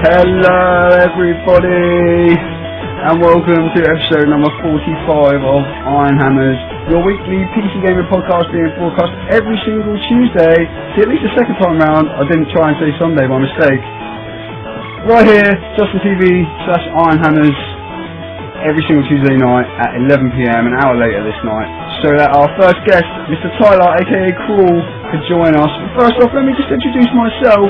Hello everybody, and welcome to episode number 45 of Ironhammers, your weekly PC gaming podcast being broadcast every single Tuesday. See, at least the second time round, I didn't try and say Sunday by mistake. Right here, JustinTV/Ironhammers, every single Tuesday night at 11 PM, an hour later this night, so that our first guest, Mr. Tyler, aka Crawl, could join us. But first off, let me just introduce myself.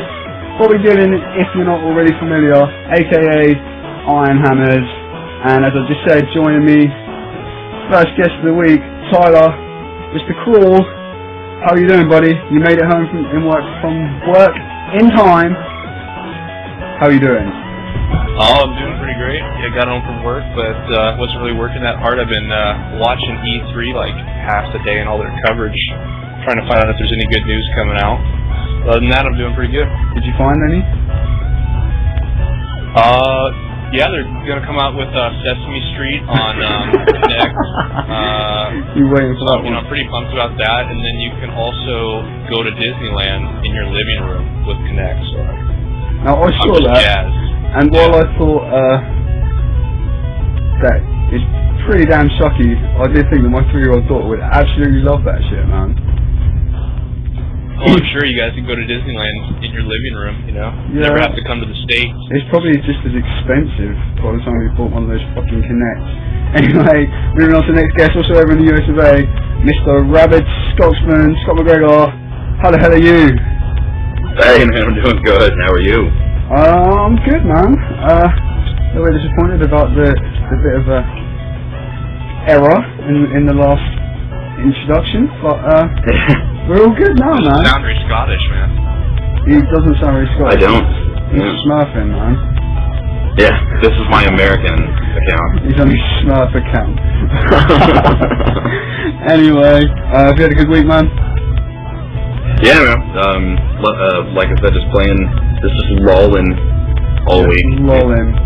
What we're doing, if you're not already familiar, aka Ironhammers, and as I just said, joining me, first guest of the week, Tyler, Mr. Crawl. How are you doing, buddy? You made it home from work in time. How are you doing? Oh, I'm doing pretty great. Yeah, got home from work, but wasn't really working that hard. I've been watching E3 like half the day and all their coverage, trying to find out if there's any good news coming out. Other than that, I'm doing pretty good. Did you find any? Yeah, they're gonna come out with Sesame Street on Connect. You waiting for that one? I'm pretty pumped about that. And then you can also go to Disneyland in your living room with Connect. So now I saw that, jazzed. and while I thought that is pretty damn sucky, I did think that my 3-year-old daughter would absolutely love that shit, man. Oh, I'm sure you guys can go to Disneyland in your living room, you know? Yeah. Never have to come to the States. It's probably just as expensive by the time we bought one of those fucking Kinects. Anyway, moving on to the next guest, also over in the US of A, Mr. Rabid Scotsman, Scott McGregor. How the hell are you? Hey man, I'm doing good. How are you? I'm good, man. A little bit disappointed about the bit of a error in the last introduction, but we're all good now, man. You sound very Scottish, man. He doesn't sound very Scottish. I don't. He's smurfing, man. Yeah, this is my American account. He's on his smurf account. Anyway, have you had a good week, man? Yeah, man. Like I said, just lolling all week. Just lolling.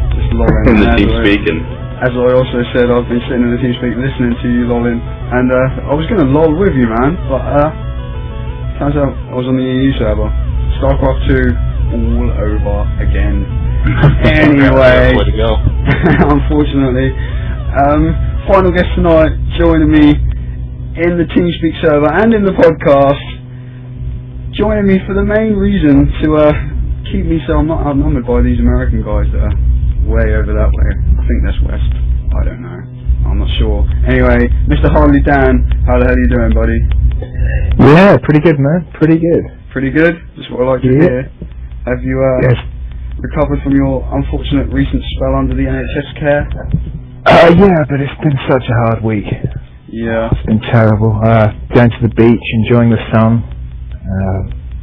In the TeamSpeak and. As I also said, I've been sitting in the TeamSpeak listening to you lolling, and I was going to loll with you, man, but turns out I was on the EU server. StarCraft 2 all over again. Anyway, way to go. Unfortunately, final guest tonight joining me in the TeamSpeak server and in the podcast, joining me for the main reason to keep me so I'm not outnumbered by these American guys that are way over that way. I think that's west. I don't know. I'm not sure. Anyway, Mr. Harley Dan, how the hell are you doing, buddy? Yeah, pretty good, man. Pretty good. Pretty good? That's what I like to hear. Have you recovered from your unfortunate recent spell under the NHS care? Yeah, but it's been such a hard week. Yeah. It's been terrible. Going to the beach, enjoying the sun.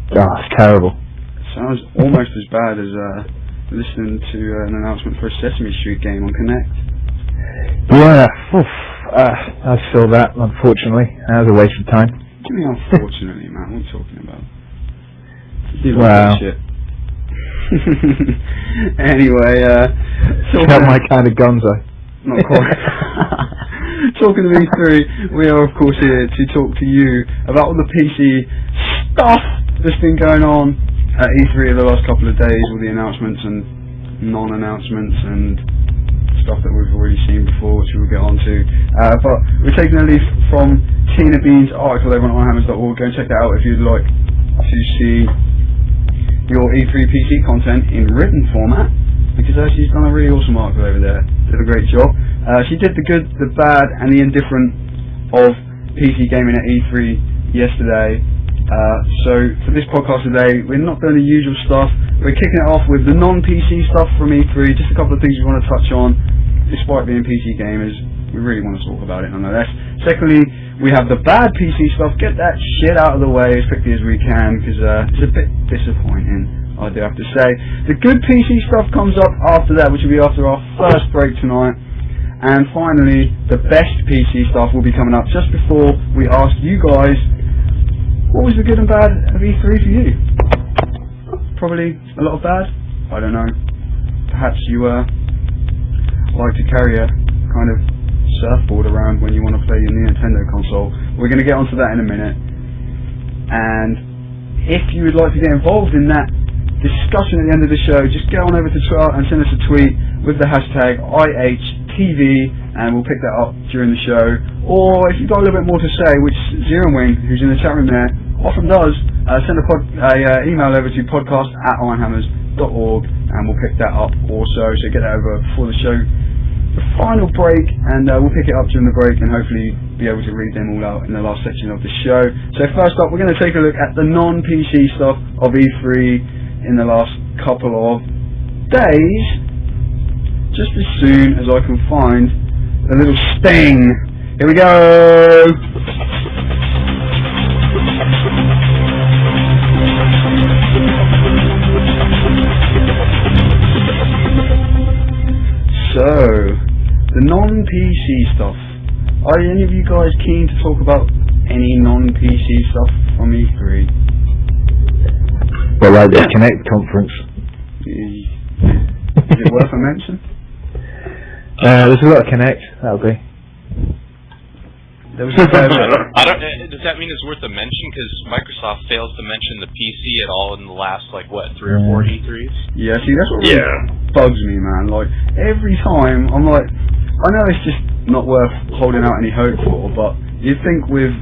It's terrible. Sounds almost as bad as listening to an announcement for a Sesame Street game on Connect. Yeah, I saw that, unfortunately. That was a waste of time. What do you mean, unfortunately, man? What are you talking about? You wow. Shit. Anyway, not my kind of gonzo. Not quite. Talking to me through, we are of course here to talk to you about all the PC stuff that's been going on at E3 the last couple of days, all the announcements and non-announcements and stuff that we've already seen before, which we'll get on to. But we're taking a leaf from Tina Bean's article over on ironhammers.org. Go and check that out if you'd like to see your E3 PC content in written format, because she's done a really awesome article over there. Did a great job. She did the good, the bad and the indifferent of PC gaming at E3 yesterday. So for this podcast today, we're not doing the usual stuff. We're kicking it off with the non-PC stuff from E3, just a couple of things we want to touch on. Despite being PC gamers, we really want to talk about it nonetheless. Secondly, we have the bad PC stuff. Get that shit out of the way as quickly as we can, because it's a bit disappointing, I do have to say. The good PC stuff comes up after that, which will be after our first break tonight. And finally, the best PC stuff will be coming up just before we ask you guys, what was the good and bad of E3 for you? Probably a lot of bad? I don't know. Perhaps you like to carry a kind of surfboard around when you want to play your Nintendo console. We're going to get onto that in a minute. And if you would like to get involved in that discussion at the end of the show, just get on over to Twitter and send us a tweet with the hashtag IHTV, and we'll pick that up during the show. Or if you've got a little bit more to say, which Zero Wing, who's in the chat room there, often does, send a email over to podcast@ironhammers.org, and we'll pick that up also. So get that over before the show, the final break, and we'll pick it up during the break and hopefully be able to read them all out in the last section of the show. So first up, we're going to take a look at the non-PC stuff of E3 in the last couple of days, just as soon as I can find a little sting. Here we go! So, the non-PC stuff. Are any of you guys keen to talk about any non-PC stuff from E3? Well, like the Connect conference. Is it worth a mention? There's a lot of Connect, that'll be. There was a fair bit. Does that mean it's worth a mention? Because Microsoft fails to mention the PC at all in the last, 3 or 4 E3s? Yeah, see, that's what really bugs me, man. Like, every time, I'm like, I know it's just not worth holding out any hope for, but you'd think with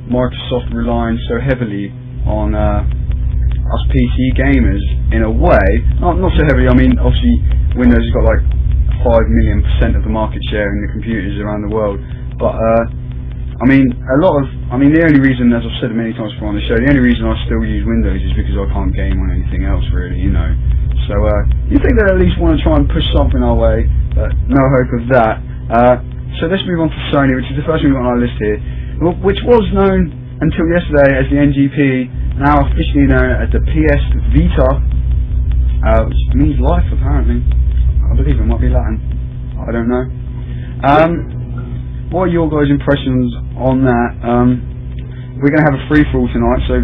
Microsoft relying so heavily on us PC gamers, in a way, not so heavily, I mean, obviously, Windows has got 5 million% of the market share in the computers around the world, but the only reason, as I've said many times before on the show, the only reason I still use Windows is because I can't game on anything else, really, you know. So, you think they at least want to try and push something our way, but no hope of that. So let's move on to Sony, which is the first thing we've got on our list here, which was known until yesterday as the NGP, now officially known as the PS Vita, which means life, apparently. I believe it might be Latin. I don't know. What are your guys' impressions on that? We're going to have a free-for-all tonight, so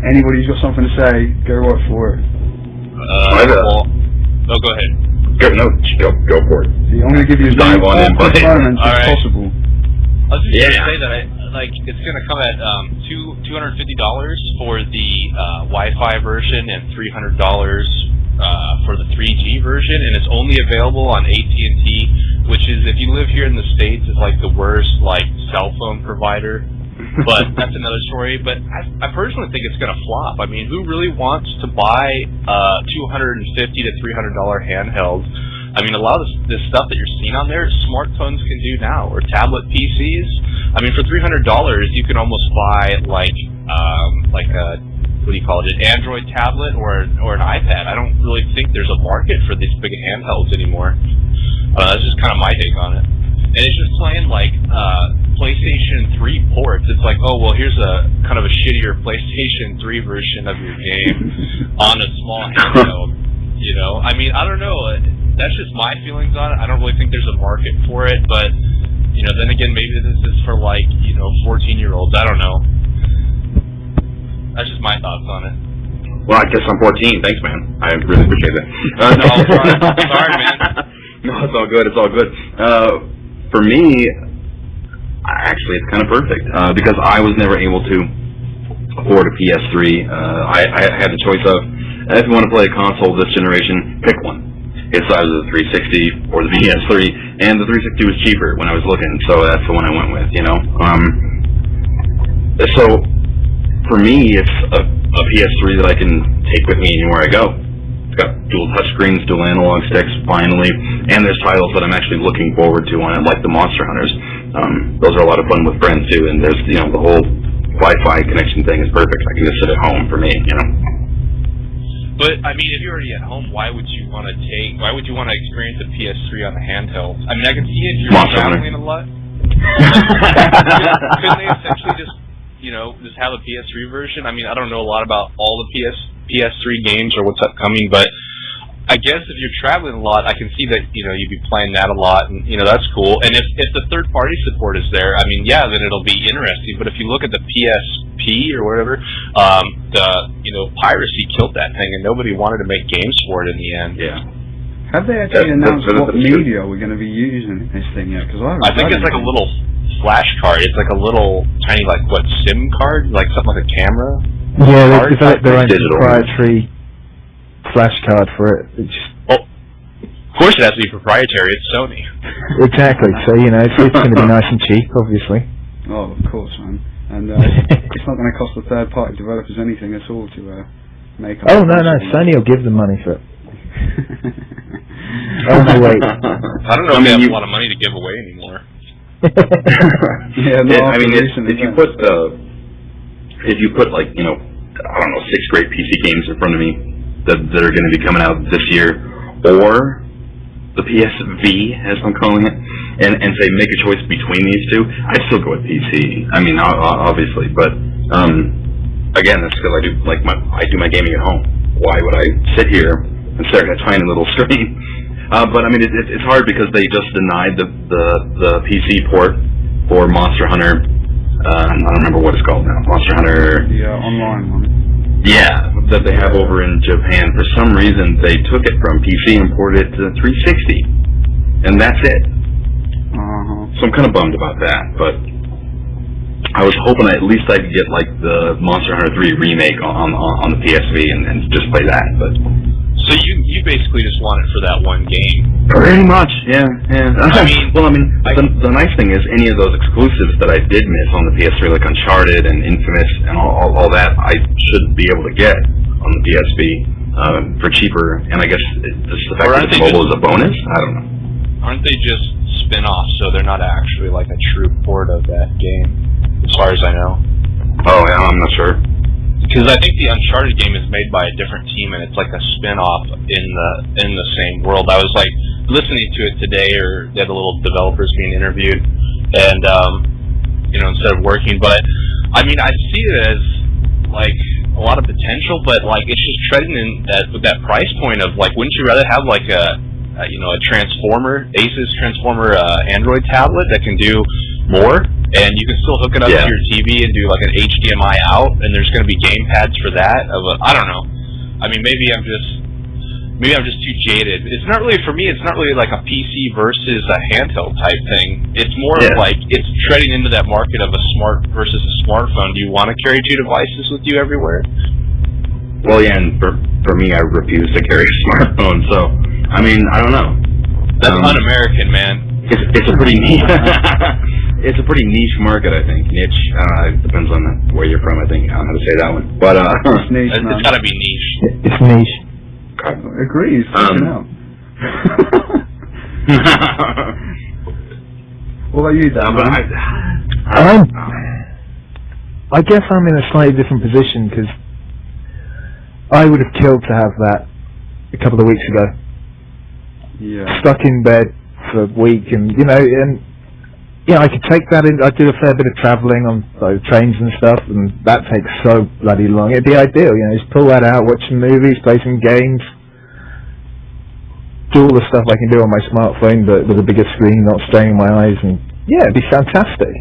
anybody who's got something to say, go right for it. Go ahead. Go for it. See, I'm going to give you as many moments as possible. I was just going to say that it's going to come at $250 for the Wi-Fi version and $300 for the 3G version, and it's only available on AT&T, which is, if you live here in the States, is the worst cell phone provider. But that's another story. But I personally think it's going to flop. I mean, who really wants to buy $250 to $300 handhelds? I mean, a lot of this stuff that you're seeing on there, smartphones can do now, or tablet PCs. I mean, for $300, you can almost buy an Android tablet or an iPad. I don't really think there's a market for these big handhelds anymore. That's just kind of my take on it. And it's just playing PlayStation 3 ports. It's here's a kind of a shittier PlayStation 3 version of your game on a small handheld. You know, I mean, I don't know. That's just my feelings on it. I don't really think there's a market for it, but then again, maybe this is for 14-year-olds. I don't know. That's just my thoughts on it. Well, I guess I'm 14. Thanks, man. I really appreciate that. No, sorry, man. No, it's all good. It's all good. For me, actually, it's kind of perfect because I was never able to afford a PS3. I had the choice of, if you want to play a console this generation, pick one. It's either the 360 or the PS3, and the 360 was cheaper when I was looking, so that's the one I went with. So for me, it's a PS3 that I can take with me anywhere I go. It's got dual touchscreens, dual analog sticks, finally, and there's titles that I'm actually looking forward to on it, like the Monster Hunters. Those are a lot of fun with friends too, and there's the whole Wi-Fi connection thing is perfect. I can just sit at home for me, But I mean, if you're already at home, why would you want to experience a PS3 on the handheld? I mean, I can see if you're traveling a lot. Couldn't they essentially just have a PS3 version? I mean, I don't know a lot about all the PS3 games or what's upcoming, but I guess if you're traveling a lot, I can see that you'd be playing that a lot, and that's cool. And if the third-party support is there, I mean, yeah, then it'll be interesting. But if you look at the PSP or whatever, piracy killed that thing, and nobody wanted to make games for it in the end. Yeah. Have they actually announced what media we're going to be using this thing yet? Because I think it's a little flash card. It's a little tiny, SIM card, something like a camera. Yeah, they've developed their own proprietary flash card for it. It's just, Well, of course it has to be proprietary. It's Sony. exactly. So it's going to be nice and cheap, obviously. Oh, of course, man. And it's not going to cost the third-party developers anything at all to make. Oh no, Sony will give them money for it. Oh no, wait. I don't know if they have a lot of money to give away anymore. Yeah, no, I mean, if you put like, you know, I don't know, 6 great PC games in front of me that are going to be coming out this year, or the PSV, as I'm calling it, and say make a choice between these two, I'd still go with PC. I mean, obviously, but again, that's because I do my gaming at home. Why would I sit here and stare at a tiny little screen? But I mean, it's hard because they just denied the PC port for Monster Hunter. I don't remember what it's called now. Monster Hunter. The online one. Yeah, that they have over in Japan. For some reason, they took it from PC and ported it to 360, and that's it. So I'm kind of bummed about that, but I was hoping at least I could get like the Monster Hunter 3 remake on the PSV and just play that. But So you basically just want it for that one game. pretty much, yeah. I mean, the nice thing is any of those exclusives that I did miss on the PS3, like Uncharted and Infamous and all that, I should be able to get on the PSV for cheaper. And I guess just the fact that it's mobile is a bonus. I don't know. Aren't they just spin-offs, so they're not actually like a true port of that game, as far as I know? Oh yeah, I'm not sure. Because I think the Uncharted game is made by a different team, and it's like a spin-off in the same world. I was like listening to it today, or they had the little developers being interviewed, and you know, instead of working. But I mean, I see it as like a lot of potential, but like it's just treading in that with that price point of like, wouldn't you rather have like a Asus Transformer Android tablet that can do more? And you can still hook it up to your TV and do like an HDMI out, and there's going to be game pads for that. I don't know. I mean, maybe I'm just too jaded. It's not really, for me, it's not really like a PC versus a handheld type thing. It's more of like it's treading into that market of a smart versus a smartphone. Do you want to carry 2 devices with you everywhere? Well, yeah, and for me, I refuse to carry a smartphone. So I mean, I don't know. That's un-American, man. It's a pretty neat. It's a pretty niche market, I think. Niche. It depends on where you're from, I think. I don't know how to say that one. But it's niche, it's got to be niche. It's niche. Okay. Agrees. Out. What about you, Dan? I guess I'm in a slightly different position because I would have killed to have that a couple of weeks ago. Yeah. Stuck in bed for a week, and I could take that in. I do a fair bit of travelling on trains and stuff, and that takes so bloody long. It'd be ideal, just pull that out, watch some movies, play some games, do all the stuff I can do on my smartphone, but with a bigger screen, not straining my eyes, and it'd be fantastic.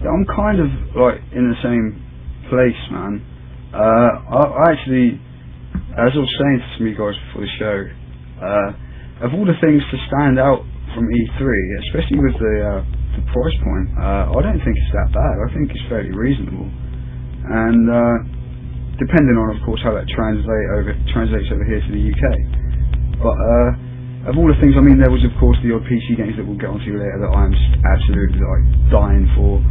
Yeah, I'm kind of like in the same place, man. I actually, as I was saying to some of you guys before the show, of all the things to stand out from E3, especially with the price point, I don't think it's that bad. I think it's fairly reasonable, and depending on, of course, how that translates over here to the UK. But of all the things, I mean, there was of course the odd PC games that we'll get onto later that I'm just absolutely like dying for.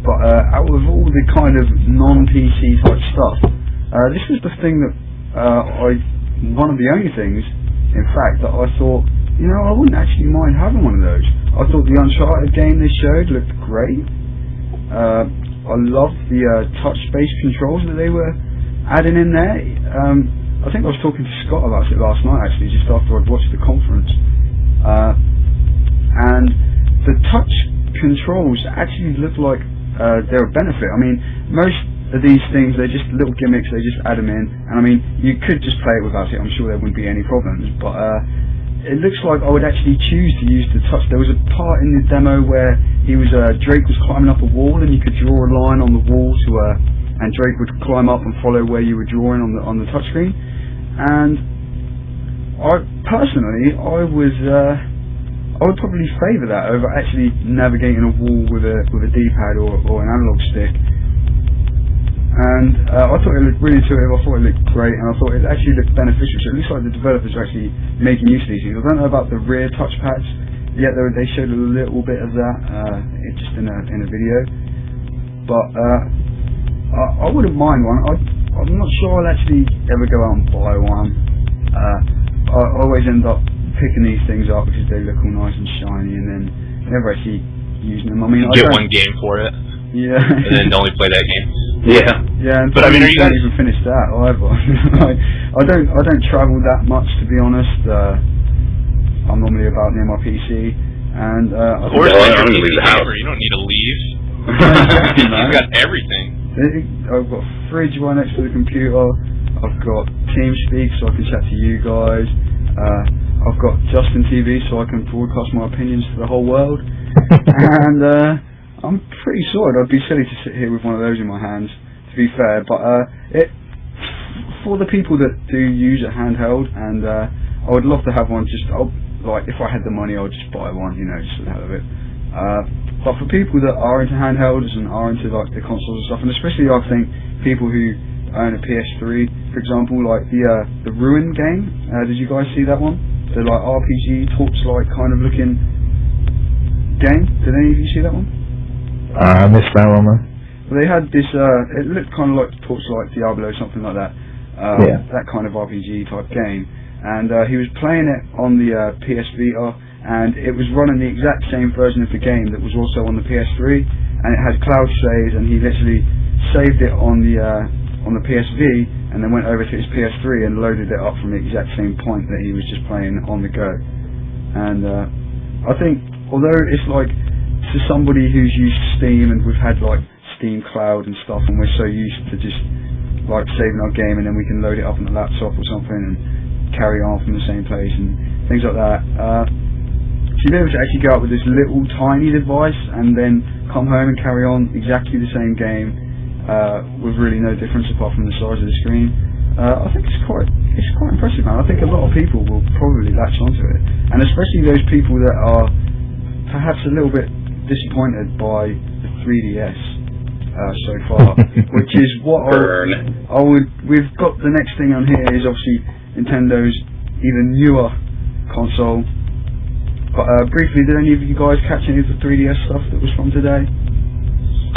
But out of all the kind of non-PC type stuff, this was the thing that one of the only things, in fact, that I thought, I wouldn't actually mind having one of those. I thought the Uncharted game they showed looked great. I loved the touch-based controls that they were adding in there. I think I was talking to Scott about it last night, actually, just after I'd watched the conference. And the touch controls actually look like they're a benefit. I mean, most of these things, they're just little gimmicks, they just add them in. And I mean, you could just play it without it, I'm sure there wouldn't be any problems. But it looks like I would actually choose to use the touch. There was a part in the demo where Drake was climbing up a wall, and you could draw a line on the wall and Drake would climb up and follow where you were drawing on the touchscreen. And I would probably favour that over actually navigating a wall with a D-pad or an analog stick. and I thought it looked really intuitive, I thought it looked great, and I thought it actually looked beneficial, so it looks like the developers are actually making use of these things. I don't know about the rear touchpads yet, though they showed a little bit of that, just in a video, but I wouldn't mind one. I'm not sure I'll actually ever go out and buy one. I always end up picking these things up because they look all nice and shiny, and then never actually using them. I mean, get one game for it. Yeah. And then only play that game. Yeah. Yeah, and but I mean, are you don't guys... even finish that either. I don't travel that much, to be honest. I'm normally about near my PC, and of course, I don't leave the house. You don't need to leave. Exactly, man. You've got everything. I've got a fridge right next to the computer. I've got TeamSpeak so I can chat to you guys. I've got Justin TV so I can broadcast my opinions to the whole world. And I'm pretty sorted. I'd be silly to sit here with one of those in my hands, to be fair. But for the people that do use a handheld, and I would love to have one. Like if I had the money, I would just buy one. Just for the hell of it. But for people that are into handhelds and are into like the consoles and stuff, and especially I think people who own a PS3, for example, like the Ruin game. Did you guys see that one? The like RPG torchlight kind of looking game. Did any of you see that one? I missed that one, man. Well, they had this. It looked kind of like torchlight Diablo, something like that. That kind of RPG type game. And he was playing it on the PS Vita, and it was running the exact same version of the game that was also on the PS3, and it had cloud saves, and he literally saved it on the PSV, and then went over to his PS3 and loaded it up from the exact same point that he was just playing on the go. And I think, although it's like, to somebody who's used Steam, and we've had like Steam Cloud and stuff, and we're so used to just like saving our game and then we can load it up on the laptop or something and carry on from the same place and things like that. To be able to actually go out with this little tiny device and then come home and carry on exactly the same game with really no difference apart from the size of the screen, I think it's quite impressive, man. I think a lot of people will probably latch onto it, and especially those people that are perhaps a little bit disappointed by the 3DS so far, which is what we've got. The next thing on here is obviously Nintendo's even newer console. But briefly, did any of you guys catch any of the 3DS stuff that was from today?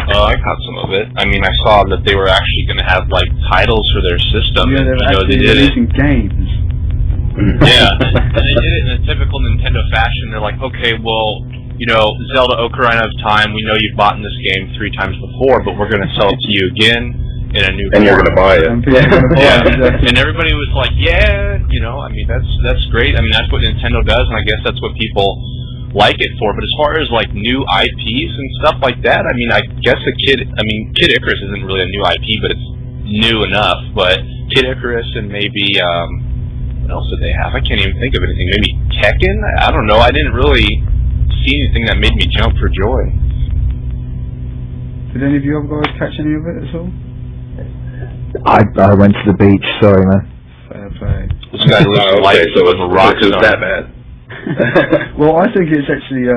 I caught some of it. I mean, I saw that they were actually going to have like titles for their system. Yeah, they were actually releasing games. Yeah, and they did it in a typical Nintendo fashion. They're like, okay, well, Zelda Ocarina of Time, we know you've bought in this game 3 times before, but we're going to sell it to you again in a new form. And you're going to buy it. And everybody was like, yeah, I mean, that's great. I mean, that's what Nintendo does, and I guess that's what people like it for. But as far as like new IPs and stuff like that, I mean, I guess Kid Icarus isn't really a new IP, but it's new enough. But Kid Icarus and maybe, what else did they have? I can't even think of anything. Maybe Tekken? I don't know. I didn't really see anything that made me jump for joy. Did any of you other guys catch any of it at all? I went to the beach, sorry, man. Fair play. This guy lives life so with a rock it's star. that bad. Well, I think it's actually,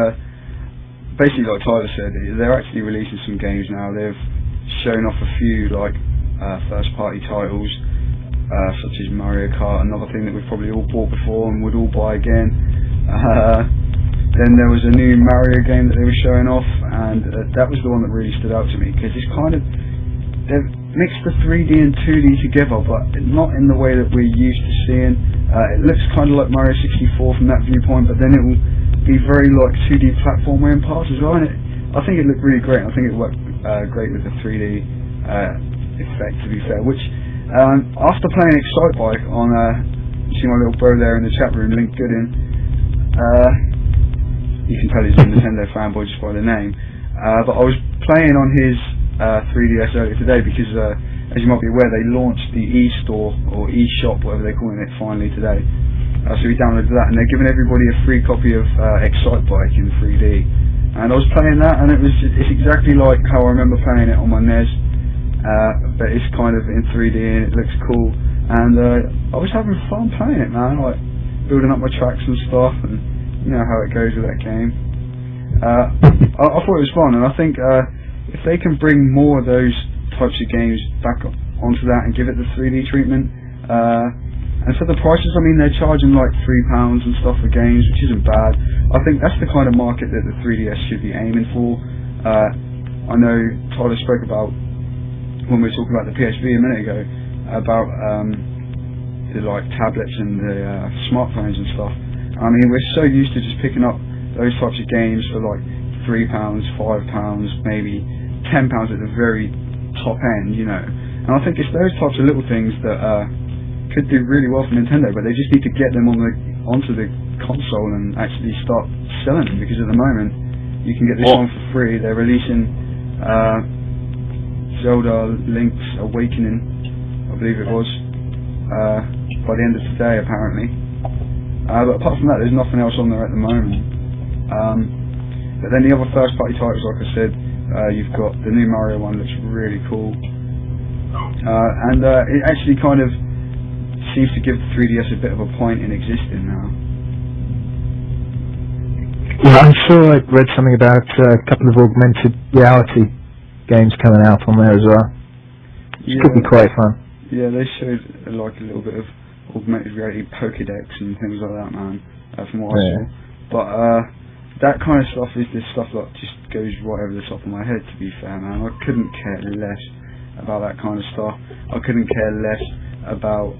basically like Tyler said, they're actually releasing some games now. They've shown off a few like first-party titles, such as Mario Kart, another thing that we've probably all bought before and would all buy again. Then there was a new Mario game that they were showing off, and that was the one that really stood out to me, because it's kind of, they've mixed the 3D and 2D together, but not in the way that we're used to seeing. It looks kind of like Mario 64 from that viewpoint, but then it will be very like 2D platformer in parts as well, and I think it looked really great. I think it worked great with the 3D effect, to be fair, which after playing Excitebike on, you see my little bro there in the chat room, Link Goodin, you can tell he's a Nintendo fanboy just by the name, but I was playing on his 3DS earlier today because, as you might be aware, they launched the eStore, or eShop, whatever they're calling it, finally today. So we downloaded that, and they're giving everybody a free copy of Excitebike in 3D. And I was playing that, and it's exactly like how I remember playing it on my NES, but it's kind of in 3D, and it looks cool. And I was having fun playing it, man, like building up my tracks and stuff, and you know how it goes with that game. I thought it was fun, and I think if they can bring more of those types of games back onto that and give it the 3D treatment. And for the prices, I mean, they're charging like £3 and stuff for games, which isn't bad. I think that's the kind of market that the 3DS should be aiming for. I know Tyler spoke about, when we were talking about the PSV a minute ago, about the like tablets and the smartphones and stuff. I mean, we're so used to just picking up those types of games for like £3, £5, maybe £10 at the very top end, you know. And I think it's those types of little things that could do really well for Nintendo, but they just need to get them onto the console and actually start selling them, because at the moment you can get this one for free. They're releasing Zelda Link's Awakening, I believe it was, by the end of today apparently. But apart from that, there's nothing else on there at the moment. But then the other first party titles, like I said, you've got the new Mario one, looks really cool. And it actually kind of seems to give the 3DS a bit of a point in existing now. Yeah, I'm sure I read something about a couple of augmented reality games coming out on there as well. It could be quite fun. Yeah, they showed like a little bit of augmented reality Pokédex and things like that, man, from what I saw. But that kind of stuff is this stuff that just goes right over the top of my head, to be fair, man. I couldn't care less about that kind of stuff. I couldn't care less about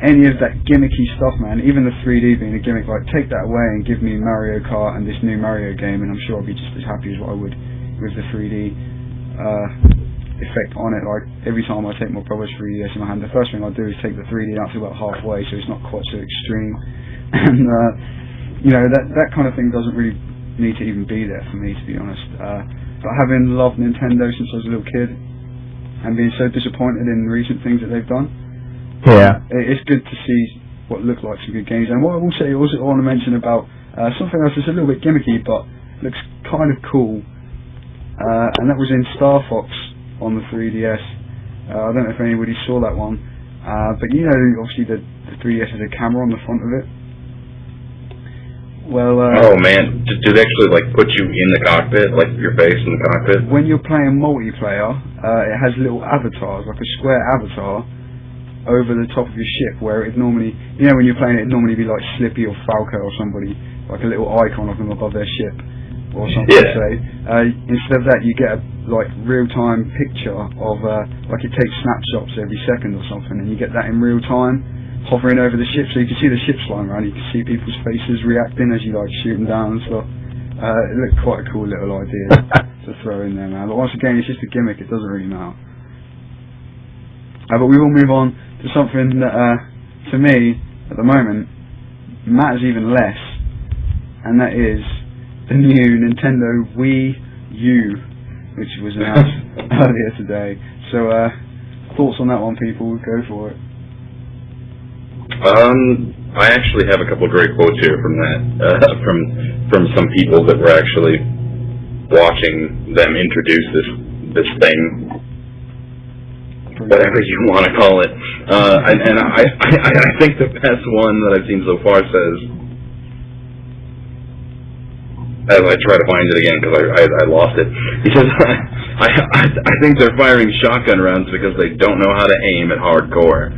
any of that gimmicky stuff, man. Even the 3D being a gimmick, like, take that away and give me Mario Kart and this new Mario game, and I'm sure I'll be just as happy as what I would with the 3D effect on it. Like, every time I take my brother's 3DS in my hand, the first thing I do is take the 3D out to about halfway, so it's not quite so extreme. And you know, that kind of thing doesn't really need to even be there for me, to be honest. But having loved Nintendo since I was a little kid, and being so disappointed in recent things that they've done, it's good to see what look like some good games. And what I will say, also I want to mention about something else that's a little bit gimmicky but looks kind of cool, and that was in Star Fox on the 3DS. I don't know if anybody saw that one, but you know, obviously the 3DS has a camera on the front of it. Well, oh man, do they actually like put you in the cockpit, like your face in the cockpit? When you're playing multiplayer, it has little avatars, like a square avatar, over the top of your ship, where it normally, you know, when you're playing it, it'd normally be like Slippy or Falco or somebody, like a little icon of them above their ship, or something. Say, instead of that, you get a like real-time picture of, like it takes snapshots every second or something, and you get that in real time, hovering over the ship, so you can see the ships flying around, you can see people's faces reacting as you like shoot them down and stuff. It looked quite a cool little idea to throw in there, man. But once again, it's just a gimmick, it doesn't really matter. But we will move on to something that, to me, at the moment, matters even less, and that is the new Nintendo Wii U, which was announced earlier today. So, thoughts on that one, people? Go for it. I actually have a couple of great quotes here from that, from some people that were actually watching them introduce this thing, whatever you want to call it. And I think the best one that I've seen so far says, as I try to find it again because I lost it. He says, I think they're firing shotgun rounds because they don't know how to aim at hardcore.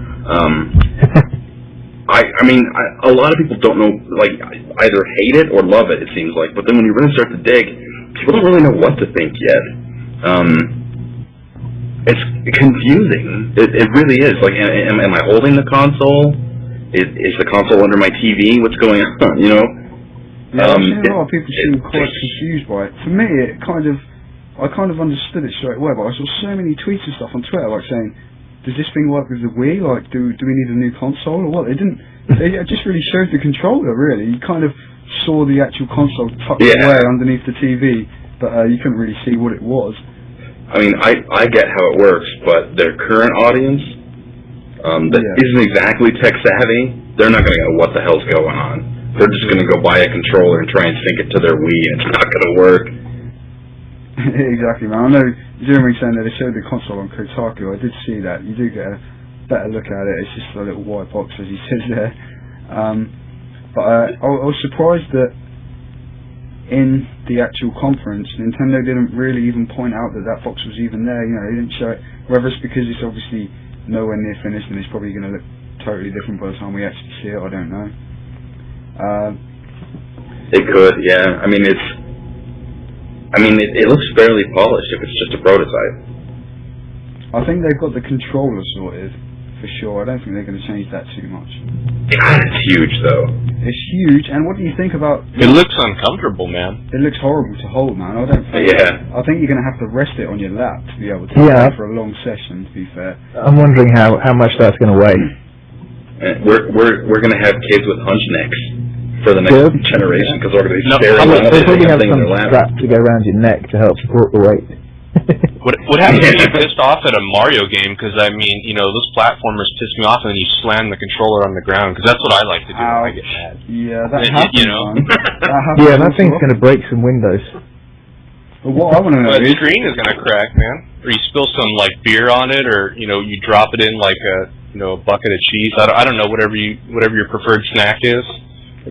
I mean, a lot of people don't know, like, either hate it or love it, it seems like. But then when you really start to dig, people don't really know what to think yet. It's confusing. It really is. Like, am I holding the console? Is the console under my TV? What's going on? You know? Yeah, I've seen a lot of people seem quite confused by it. For me, I kind of understood it straight away. But I saw so many tweets and stuff on Twitter, like saying, does this thing work with the Wii? Like, do we need a new console or what? They didn't. They just really showed the controller. Really, you kind of saw the actual console tucked away underneath the TV, but you couldn't really see what it was. I mean, I get how it works, but their current audience that isn't exactly tech savvy, they're not going to know what the hell's going on. They're just going to go buy a controller and try and sync it to their Wii, and it's not going to work. Exactly, man. I know Jeremy saying that they showed the console on Kotaku. I did see that. You do get a better look at it. It's just a little white box, as he says there. But I was surprised that in the actual conference, Nintendo didn't really even point out that box was even there. You know, they didn't show it. Whether it's because it's obviously nowhere near finished and it's probably going to look totally different by the time we actually see it, I don't know. It could, yeah. I mean, it looks fairly polished if it's just a prototype. I think they've got the controller sorted, for sure. I don't think they're going to change that too much. God, it's huge, though. It's huge, and what do you think about... It looks uncomfortable, man. It looks horrible to hold, man. I don't think... Yeah. I think you're going to have to rest it on your lap to be able to Yeah. play for a long session, to be fair. I'm wondering how much that's going to weigh. And we're going to have kids with hunch necks for the next generation, because they're going to be staring at They probably have thing in some their lap. strap to go around your neck to help support the weight. What happens when you get pissed off at a Mario game? Because, I mean, you know, those platformers piss me off and then you slam the controller on the ground, because that's what I like to do when I get mad. Yeah, that happens, You know? man. That happens Yeah, that all thing's too going to break some windows. often. But what I want to know The is... screen is going to crack, man. Or you spill some, like, beer on it, or, you know, you drop it in, like, a bucket of cheese. I don't know, whatever your preferred snack is.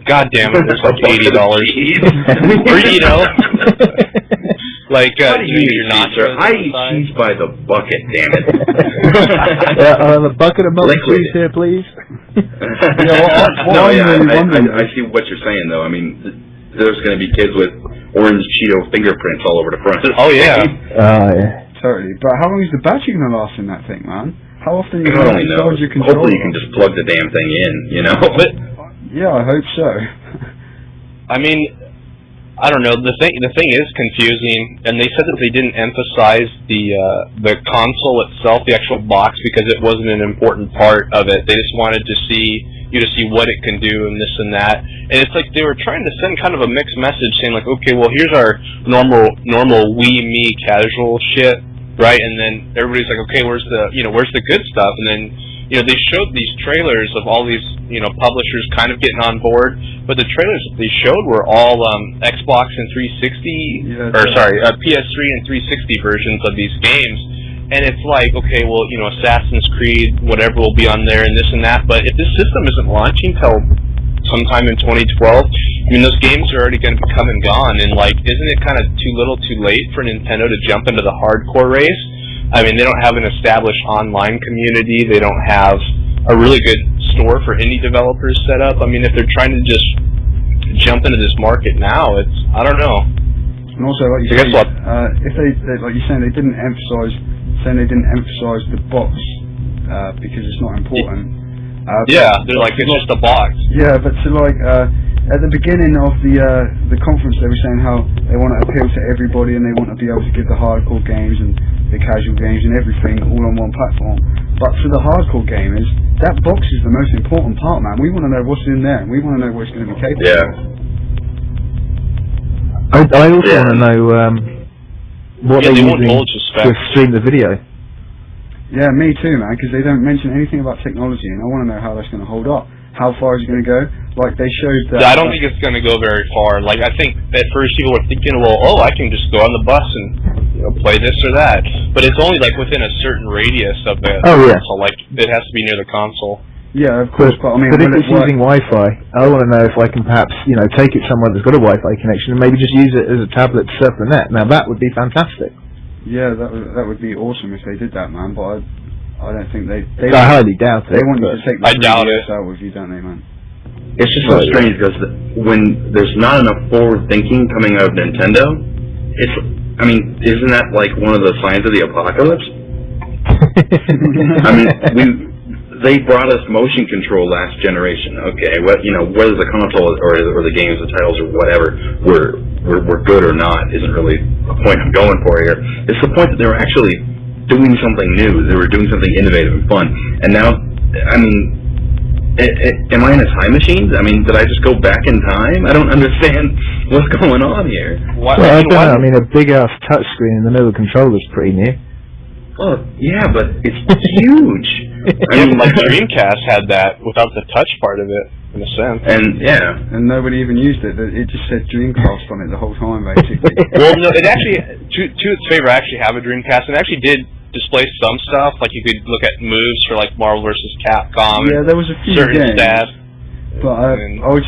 God damn it, there's like $80. Or, you know... Like, your nachos. I eat cheese by the bucket, damn it. A bucket of melted cheese here, please. I see what you're saying, though. I mean, there's going to be kids with orange Cheeto fingerprints all over the front. Oh, yeah. Yeah. Totally. But how long is the battery going to last in that thing, man? How often are you I going don't to know. charge your controller? Hopefully you can just plug the damn thing in, you know? But, yeah, I hope so. I mean... I don't know. The thing is confusing, and they said that they didn't emphasize the console itself, the actual box, because it wasn't an important part of it. They just wanted to see what it can do and this and that. And it's like they were trying to send kind of a mixed message, saying like, okay, well here's our normal Wii Me casual shit, right? And then everybody's like, okay, where's the good stuff? And then they showed these trailers of all these publishers kind of getting on board, but the trailers that they showed were all Xbox and 360, PS3 and 360 versions of these games. And it's like, okay, well, Assassin's Creed, whatever will be on there and this and that, but if this system isn't launching till sometime in 2012, I mean, those games are already going to be come and gone, and like, isn't it kind of too little too late for Nintendo to jump into the hardcore race? I mean, they don't have an established online community. They don't have a really good store for indie developers set up. I mean, if they're trying to just jump into this market now, I don't know. And also, like you say, if they like you're saying, they didn't emphasize the box because it's not important. They're like, it's just a box. Yeah, but at the beginning of the conference, they were saying how they want to appeal to everybody and they want to be able to give the hardcore games and the casual games and everything all on one platform. But for the hardcore gamers, that box is the most important part, man. We want to know what's in there, and we want to know what it's going to be capable of. I also want to know what they're using to stream the video. Yeah, me too, man, because they don't mention anything about technology, and I want to know how that's going to hold up. How far is it going to go? Like, they showed that... I don't think it's going to go very far. Like, I think at first people were thinking, well, I can just go on the bus and play this or that. But it's only, like, within a certain radius of the console. Like, it has to be near the console. Yeah, of course, but I mean... But if it's using Wi-Fi, I want to know if I can perhaps, take it somewhere that's got a Wi-Fi connection and maybe just use it as a tablet to surf the net. Now, that would be fantastic. Yeah, that would be awesome if they did that, man, but I don't think they I highly doubt it. They want you to take the 3DS out with you, don't they, man? It's just so strange because when there's not enough forward thinking coming out of Nintendo, isn't that like one of the signs of the apocalypse? I mean, they brought us motion control last generation. Okay, whether the console or the games, the titles, or whatever were good or not isn't really the point I'm going for here. It's the point that they were actually doing something new. They were doing something innovative and fun. And now, I mean, am I in a time machine? I mean, did I just go back in time? I don't understand what's going on here. I don't know. I mean, a big-ass touchscreen in the middle of the controller's pretty new. Well, yeah, but it's huge. I mean, like Dreamcast had that without the touch part of it, in a sense. And nobody even used it. It just said Dreamcast on it the whole time, basically. Well, no, it actually, to its favor, I actually have a Dreamcast, and it actually did display some stuff. Like, you could look at moves for, like, Marvel vs. Capcom. Yeah, there was a few certain games. stats. But I would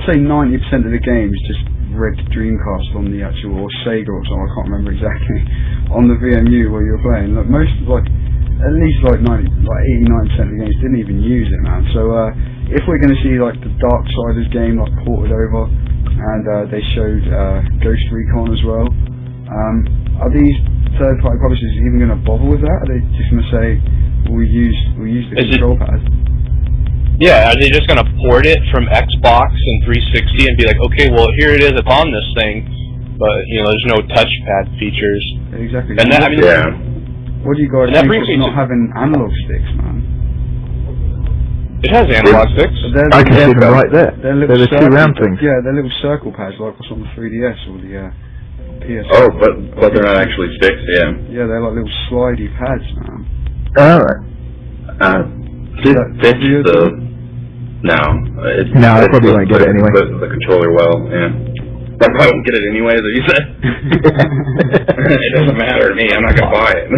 say 90% of the games just Red Dreamcast on the actual, or Sega or something, I can't remember exactly, on the VMU where you were playing. Like most, at least 89% of the games didn't even use it, man. So if we're going to see like the Darksiders game like ported over, and they showed Ghost Recon as well, are these third-party publishers even going to bother with that? Are they just going to say, well, we use the control pad? Yeah, are they just going to port it from Xbox and 360 and be like, okay, well, here it is, it's on this thing, but, there's no touchpad features. Exactly. And that, I mean, what do you guys think of not having analog sticks, man? It has analog sticks. I can see them right there. They're the two round things. Yeah, they're little circle pads like what's on the 3DS or the PS. Oh, but they're not actually sticks, yeah. Yeah, they're like little slidey pads, man. Alright. No, I probably won't get it anyway. The controller well, yeah. I probably won't get it anyway, as you said. It doesn't matter to me, I'm not going to buy it.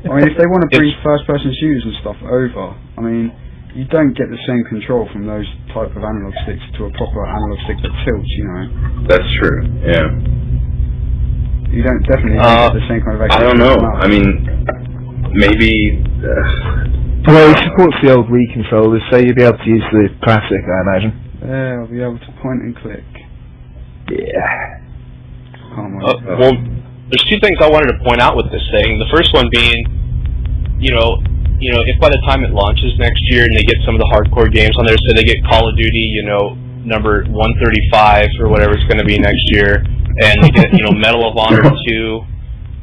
I mean, if they want to bring first-person shooters and stuff over, I mean, you don't get the same control from those type of analog sticks to a proper analog stick that tilts, That's true, yeah. You don't definitely get the same kind of I don't know, I mean, maybe... Well, it supports the old Wii controllers, so you'll be able to use the classic, I imagine. Yeah, I'll be able to point and click. Yeah. Well, there's two things I wanted to point out with this thing. The first one being, if by the time it launches next year and they get some of the hardcore games on there, so they get Call of Duty, number 135 or whatever it's going to be next year, and they get, Medal of Honor 2,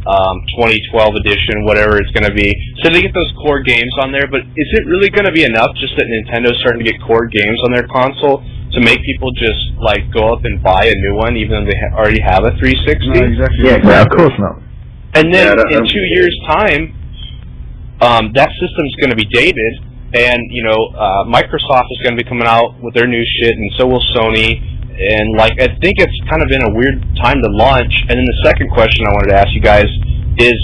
2012 edition, whatever it's going to be. So they get those core games on there, but is it really going to be enough just that Nintendo's starting to get core games on their console to make people just, go up and buy a new one, even though they already have a 360? No, exactly. Yeah, of course not. And then in 2 years' time, that system's going to be dated, and, Microsoft is going to be coming out with their new shit, and so will Sony. And I think it's kind of been a weird time to launch. And then the second question I wanted to ask you guys is,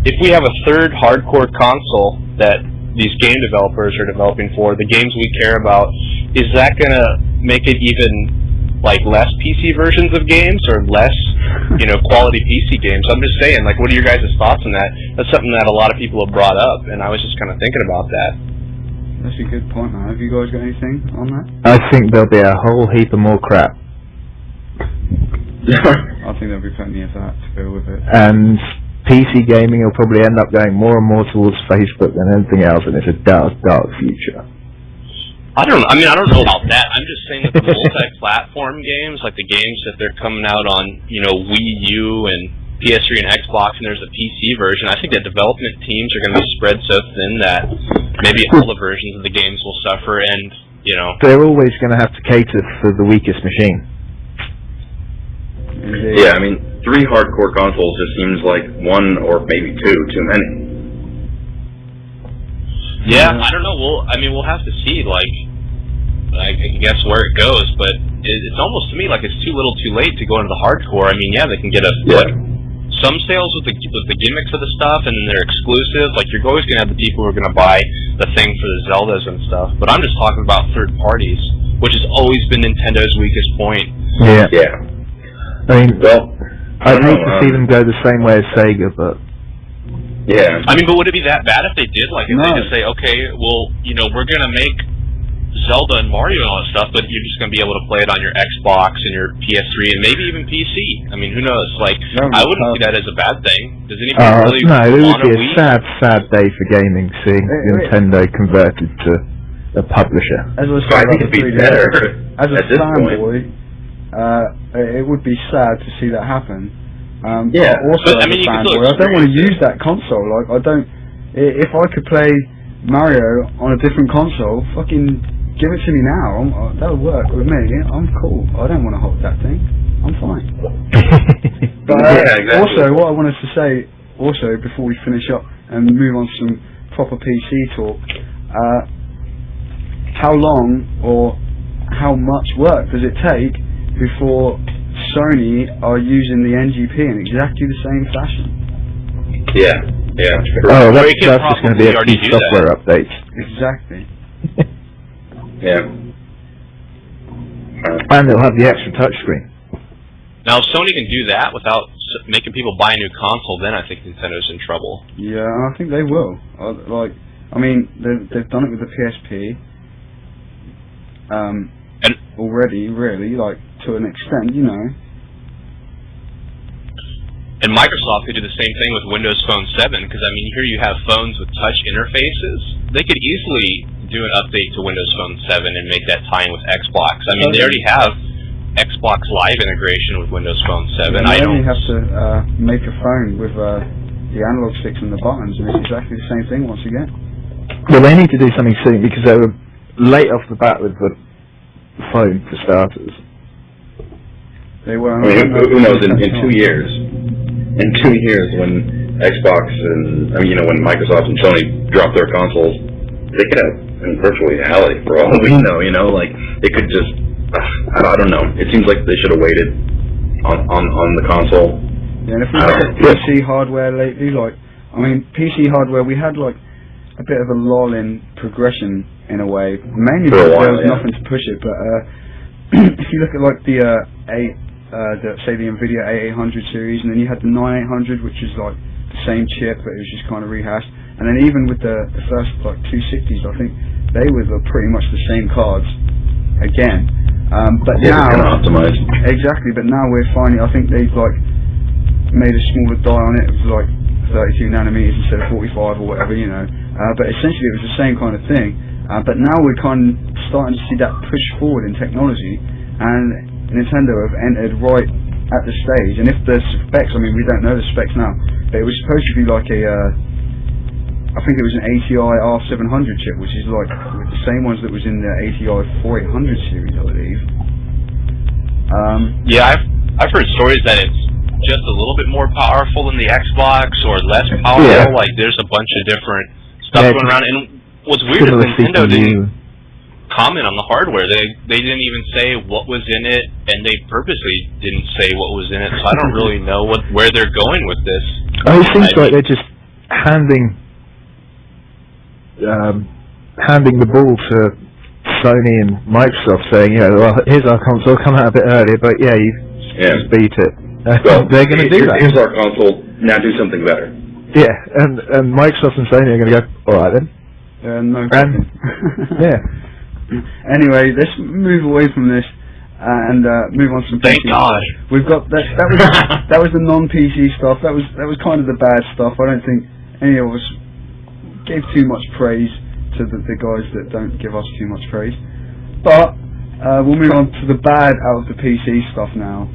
if we have a third hardcore console that these game developers are developing for, the games we care about, is that going to make it even less PC versions of games or less, quality PC games? I'm just saying, what are your guys' thoughts on that? That's something that a lot of people have brought up, and I was just kind of thinking about that. That's a good point, man. Have you guys got anything on that? I think there'll be a whole heap of more crap. I think there'll be plenty of that to go with it. And PC gaming will probably end up going more and more towards Facebook than anything else, and it's a dark, dark future. I don't know about that. I'm just saying that the multi-platform games, like the games that they're coming out on, Wii U and PS3 and Xbox, and there's a PC version, I think that development teams are going to be spread so thin that maybe all the versions of the games will suffer, and, They're always going to have to cater for the weakest machine. Yeah, 3 hardcore consoles just seems like 1 or maybe 2 too many. Yeah, I don't know. We'll have to see, I guess, where it goes, but it's almost to me like it's too little too late to go into the hardcore. They can get some sales with the gimmicks of the stuff, and then they're exclusive. You're always going to have the people who are going to buy the thing for the Zeldas and stuff. But I'm just talking about third parties, which has always been Nintendo's weakest point. Yeah. Yeah. I'd hate to see them go the same way as Sega, but... Yeah. But would it be that bad if they did? If they just say, okay, well, we're going to make Zelda and Mario and all that stuff, but you're just going to be able to play it on your Xbox and your PS3 and maybe even PC. Who knows? I wouldn't see that as a bad thing. Does anybody really no, it would want be a a Wii? sad, sad day for gaming, seeing Nintendo converted to a publisher. As I was So I think it'd be better as a at this point. fanboy, it would be sad to see that happen. Yeah. Also, But, as a you can fanboy, still I don't want to experience use that console. If I could play Mario on a different console, fucking give it to me now. That would work with me. I'm cool. I don't want to hold that thing. I'm fine. But exactly. also, what I wanted to say, before we finish up and move on to some proper PC talk, how long or how much work does it take before Sony are using the NGP in exactly the same fashion? Yeah. That's just going to be a few software updates. Exactly. Yeah. And it'll have the extra touchscreen. Now, if Sony can do that without making people buy a new console, then I think Nintendo's in trouble. Yeah, I think they will. I mean, they've done it with the PSP. And already, really, like, to an extent, you know. And Microsoft could do the same thing with Windows Phone 7, because, I mean, here you have phones with touch interfaces. They could easily do an update to Windows Phone 7 and make that tie in with Xbox. I mean, they already have Xbox Live integration with Windows Phone 7. Yeah, they only have to make a phone with the analog sticks and the buttons, and it's exactly the same thing once again. Well, they need to do something soon, because they were late off the bat with the phone, for starters. They were. I mean, who knows? In 2 years, when Xbox and when Microsoft and Sony drop their consoles, they could have virtual reality for all we know. You know, like it could just. I don't know. It seems like they should have waited on the console. Yeah, and if we look at PC hardware lately, like I mean, PC hardware, we had like a bit of a lull in progression in a way, mainly because there was nothing to push it. But if you look at like the NVIDIA A800 series, and then you had the 9800, which is like the same chip, but it was just kind of rehashed. And then even with the first like 260s, I think they were pretty much the same cards again. But now, kind of optimized. Exactly. But now we're finally, I think they've like made a smaller die on it. It was like 32 nanometers instead of 45 or whatever, you know. But essentially, it was the same kind of thing. But now we're kind of starting to see that push forward in technology, and Nintendo have entered right at the stage. And if the specs, I mean, we don't know the specs now, but it was supposed to be like I think it was an ATI R700 chip, which is like the same ones that was in the ATI 4800 series, I believe. Yeah, I've heard stories that it's just a little bit more powerful than the Xbox, or less powerful. Yeah. Like there's a bunch of different stuff going around. And what's weird is Nintendo didn't comment on the hardware. They didn't even say what was in it, and they purposely didn't say what was in it. So I don't really know where they're going with this. It seems like they're just handing the ball to Sony and Microsoft, saying, well, here's our console, come out a bit earlier, but you just beat it. Well, they're going to do that. Here's our console, now do something better. Yeah, and Microsoft and Sony are going to go, alright then. No problem. Yeah. Anyway, let's move away from this and move on to some PC. Thank God. We've got that was the non-PC stuff. That was kind of the bad stuff. I don't think any of us gave too much praise to the guys that don't give us too much praise. But we'll move on to the bad out of the PC stuff now.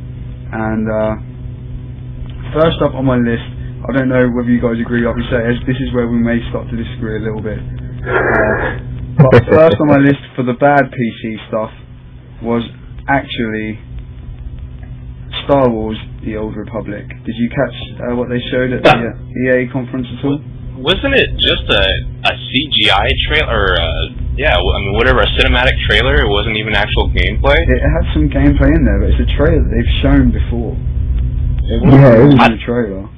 And first up on my list, I don't know whether you guys agree, like we say, as this is where we may start to disagree a little bit. But first on my list for the bad PC stuff was actually Star Wars: The Old Republic. Did you catch what they showed at the EA conference at all? Wasn't it just a CGI trailer? Whatever, a cinematic trailer? It wasn't even actual gameplay? It had some gameplay in there, but it's a trailer that they've shown before. It wasn't a trailer.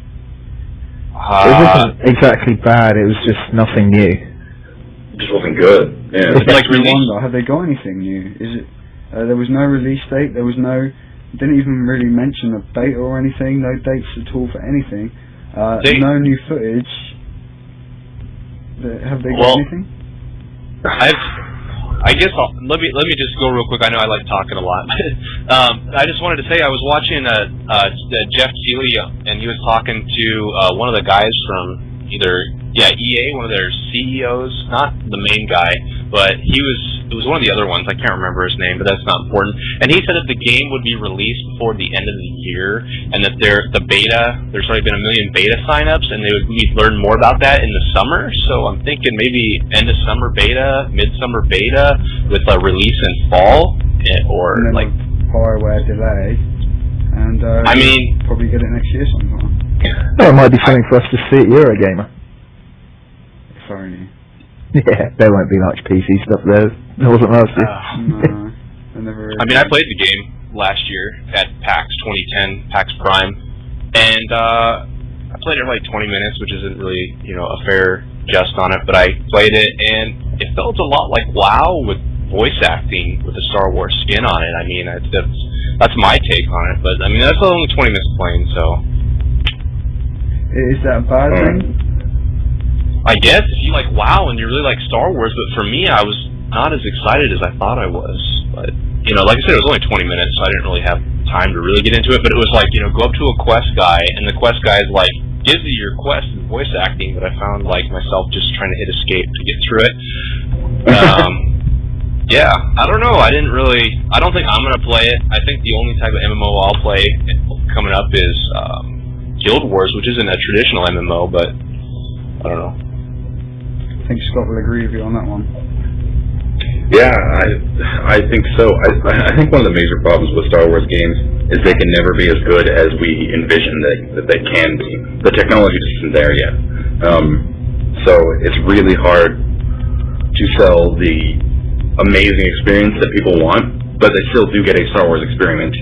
It wasn't exactly bad, it was just nothing new. It just wasn't good. Yeah. It's like wonder, have they got anything new? Is it? There was no release date. There was no. Didn't even really mention a beta or anything. No dates at all for anything. No new footage. Have they got anything? I guess let me just go real quick. I know I like talking a lot. I just wanted to say I was watching Jeff Keighley, and he was talking to one of the guys from EA, one of their CEOs, not the main guy, but it was one of the other ones. I can't remember his name, but that's not important. And he said that the game would be released before the end of the year, and that there's already been 1 million beta signups, and we'd learn more about that in the summer. So I'm thinking maybe end of summer beta, midsummer beta, with a release in fall, or and then like Fireware delay, and probably get it next year sometime. Well, it might be something for us to see at Eurogamer. If only. Yeah, there won't be much PC stuff there. There wasn't last year. No, I never. I played the game last year at PAX 2010, PAX Prime, and I played it for like 20 minutes, which isn't really, a fair just on it. But I played it, and it felt a lot like WoW with voice acting with the Star Wars skin on it. I mean, that's my take on it. But I mean, that's only 20 minutes playing, so. Is that a bad thing? I guess if you like WoW and you really like Star Wars, but for me, I was not as excited as I thought I was. But you know, like I said, it was only 20 minutes, so I didn't really have time to really get into it. But it was like, you know, go up to a quest guy, and the quest guy is like, gives you your quest and voice acting. But I found like myself just trying to hit escape to get through it. Yeah, I don't know. I don't think I'm gonna play it. I think the only type of MMO I'll play coming up is Guild Wars, which isn't a traditional MMO, but I don't know. I think Scott will agree with you on that one. Yeah, I think so. I think one of the major problems with Star Wars games is they can never be as good as we envision that they can be. The technology just isn't there yet. So it's really hard to sell the amazing experience that people want, but they still do get a Star Wars experience.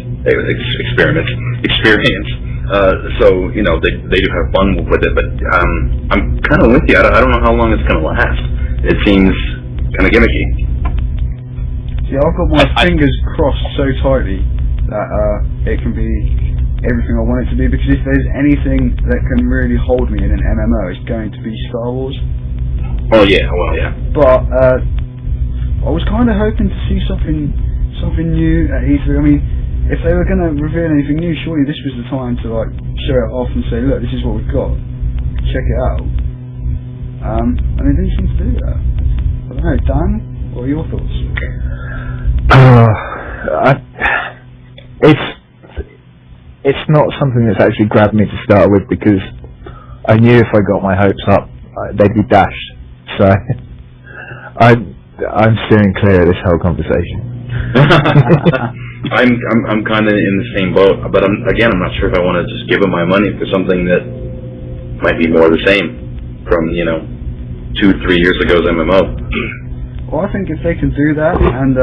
So, you know, they do have fun with it, but I'm kind of with you. I don't know how long it's going to last. It seems kind of gimmicky. Yeah, I've got my fingers crossed so tightly that it can be everything I want it to be, because if there's anything that can really hold me in an MMO, it's going to be Star Wars. Oh yeah, well yeah. But I was kind of hoping to see something new at E3. I mean, if they were going to reveal anything new, surely this was the time to like show it off and say, look, this is what we've got. Check it out. And they didn't seem to do that. I don't know, Dan, what are your thoughts? It's not something that's actually grabbed me to start with, because I knew if I got my hopes up, they'd be dashed. So I'm steering clear of this whole conversation. I'm kind of in the same boat, but I'm not sure if I want to just give them my money for something that might be more the same from 2-3 years ago's MMO. Well, I think if they can do that, and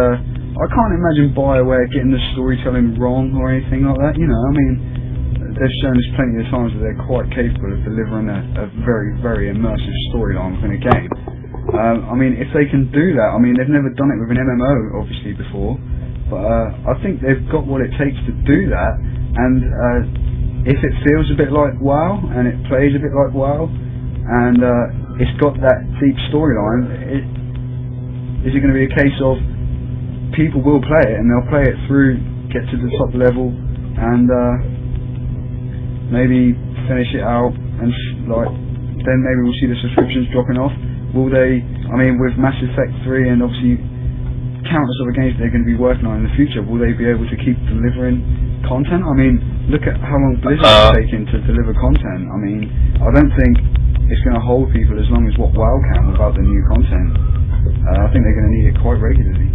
I can't imagine BioWare getting the storytelling wrong or anything like that. You know, I mean, they've shown us plenty of times that they're quite capable of delivering a very, very immersive storyline within a game. I mean, if they can do that, I mean, they've never done it with an MMO, obviously, before, but I think they've got what it takes to do that, and if it feels a bit like WoW, and it plays a bit like WoW, and it's got that deep storyline, is it going to be a case of people will play it, and they'll play it through, get to the top level, and maybe finish it out, and then maybe we'll see the subscriptions dropping off. Will they, I mean, with Mass Effect 3 and obviously countless other games they're going to be working on in the future, will they be able to keep delivering content? I mean, look at how long Blizzard's taken to deliver content. I mean, I don't think it's going to hold people as long as what WoW can without the new content. I think they're going to need it quite regularly.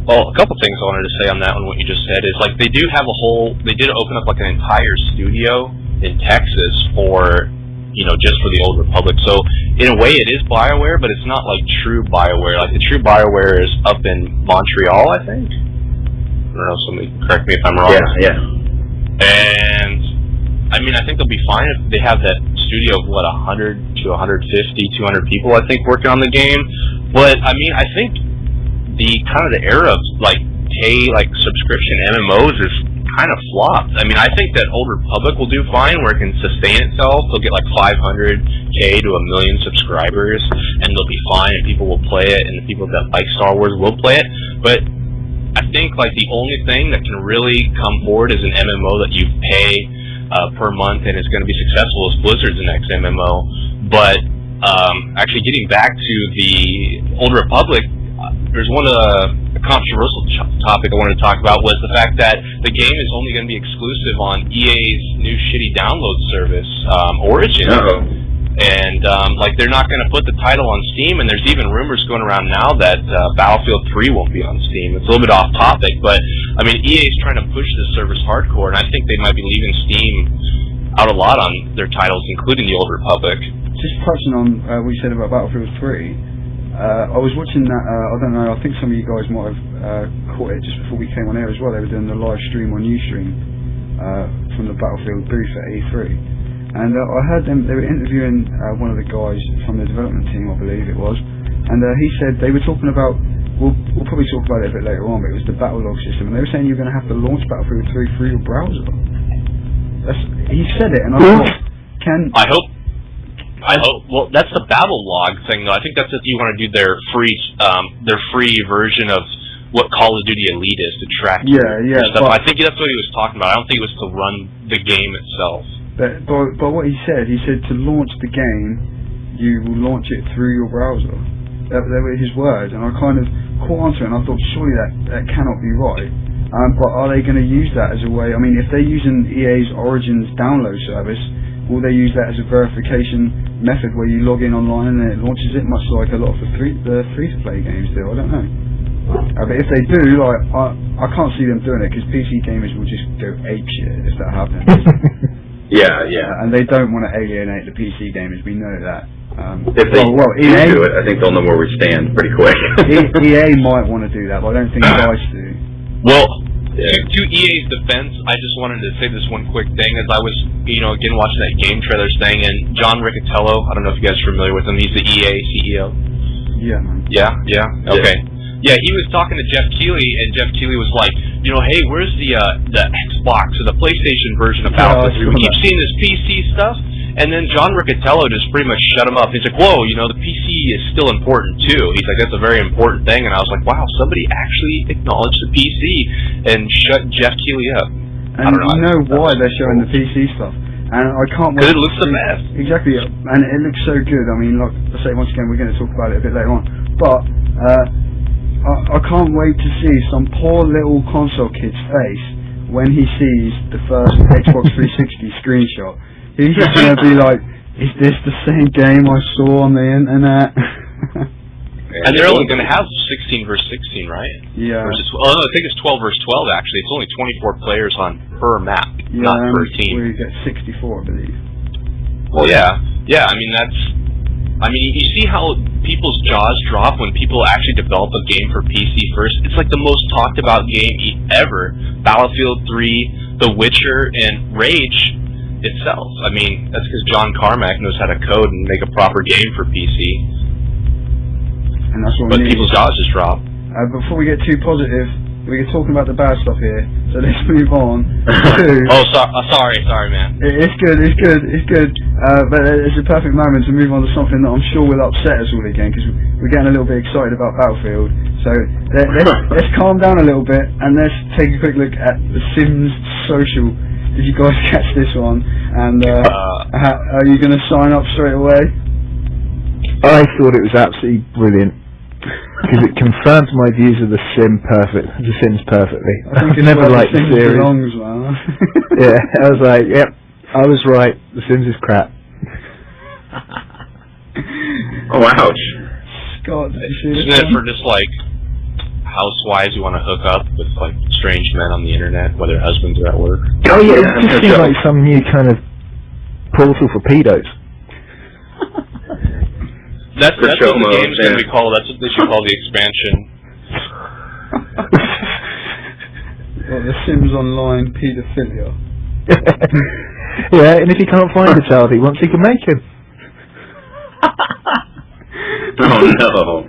Well, a couple things I wanted to say on that one, what you just said, is like they did open up like an entire studio in Texas for, just for the Old Republic. So in a way it is BioWare, but it's not like true BioWare. Like the true BioWare is up in Montreal, I think. I don't know, somebody correct me if I'm wrong. Yeah. And I mean, I think they'll be fine if they have that studio of 100 to 150, 200 people, I think, working on the game. But I mean, I think the era of subscription MMOs is kind of flopped. I mean, I think that Old Republic will do fine, where it can sustain itself. They'll get like 500K to 1 million subscribers, and they'll be fine, and people will play it, and the people that like Star Wars will play it. But I think like the only thing that can really come forward is an MMO that you pay per month and is going to be successful is Blizzard's next MMO. But actually getting back to the Old Republic, there's a controversial topic I wanted to talk about was the fact that the game is only going to be exclusive on EA's new shitty download service, Origin. And they're not going to put the title on Steam, and there's even rumors going around now that Battlefield 3 won't be on Steam. It's a little bit off topic, but I mean, EA's trying to push this service hardcore, and I think they might be leaving Steam out a lot on their titles, including the Old Republic. Just touching on what you said about Battlefield 3, I was watching that, I don't know, I think some of you guys might have caught it just before we came on air as well. They were doing the live stream on Ustream from the Battlefield booth at E3. And I heard them, they were interviewing one of the guys from the development team, I believe it was, and he said they were talking about, we'll probably talk about it a bit later on, but it was the battle log system, and they were saying you're going to have to launch Battlefield 3 through your browser. He said it, and I thought, I hope. Well, that's the battle log thing, though. I think that's if you want to do their free version of what Call of Duty Elite is to track stuff. I think that's what he was talking about. I don't think it was to run the game itself. But what he said to launch the game, you will launch it through your browser. That were his words, and I kind of caught onto it, and I thought, surely that cannot be right. But are they going to use that as a way? I mean, if they're using EA's Origins download service, will they use that as a verification method where you log in online and then it launches it, much like a lot of the free-to-play games do? I don't know. But if they do, I can't see them doing it, because PC gamers will just go apeshit if that happens. Yeah. And they don't want to alienate the PC gamers. We know that. If they EA do it, I think they'll know where we stand pretty quick. EA might want to do that, but I don't think DICE do. Well, to EA's defense, I just wanted to say this one quick thing. As I was, again watching that game trailers thing, and John Riccitiello, I don't know if you guys are familiar with him. He's the EA CEO. Yeah, man. Yeah. Okay. Yeah, he was talking to Jeff Keighley, and Jeff Keighley was like, hey, where's the Xbox or the PlayStation version of Battlefield 3? We keep seeing this PC stuff. And then John Riccitiello just pretty much shut him up. He's like, whoa, the PC is still important too. He's like, that's a very important thing. And I was like, wow, somebody actually acknowledged the PC and shut Jeff Keighley up. And I don't know why they're showing the PC stuff. And I can't wait. Because it looks the best. Exactly, and it looks so good. I mean, like I say, once again, we're going to talk about it a bit later on. But I can't wait to see some poor little console kid's face when he sees the first Xbox 360 screenshot. He's just going to be like, is this the same game I saw on the internet? And they're only going to have 16 versus 16, right? Yeah. No, I think it's 12 versus 12, actually. It's only 24 players per map, not per team. We get 64, I believe. Well, yeah. You see how people's jaws drop when people actually develop a game for PC first? It's like the most talked about game ever. Battlefield 3, The Witcher, and Rage itself. I mean, that's because John Carmack knows how to code and make a proper game for PC. And that's what but people's jaws just drop. Before we get too positive, we're talking about the bad stuff here, so let's move on to... sorry, man. It's good. But it's a perfect moment to move on to something that I'm sure will upset us all again, because we're getting a little bit excited about Battlefield. So let's calm down a little bit, and let's take a quick look at The Sims Social. Did you guys catch this one? And are you going to sign up straight away? I thought it was absolutely brilliant, because it confirms my views of The Sims perfectly. I never liked the series. Belongs, man. Yeah, I was like, yep, I was right. The Sims is crap. Oh, ouch. Scott, did you see this? Isn't it for just like housewives who want to hook up with like strange men on the internet while their husbands are at work? Oh yeah, it just seems like some new kind of portal for pedos. That's what the game's going to be called. That's what they should call the expansion. The Sims Online pedophilia. Yeah, and if he can't find a child he wants, he can make him. Oh no.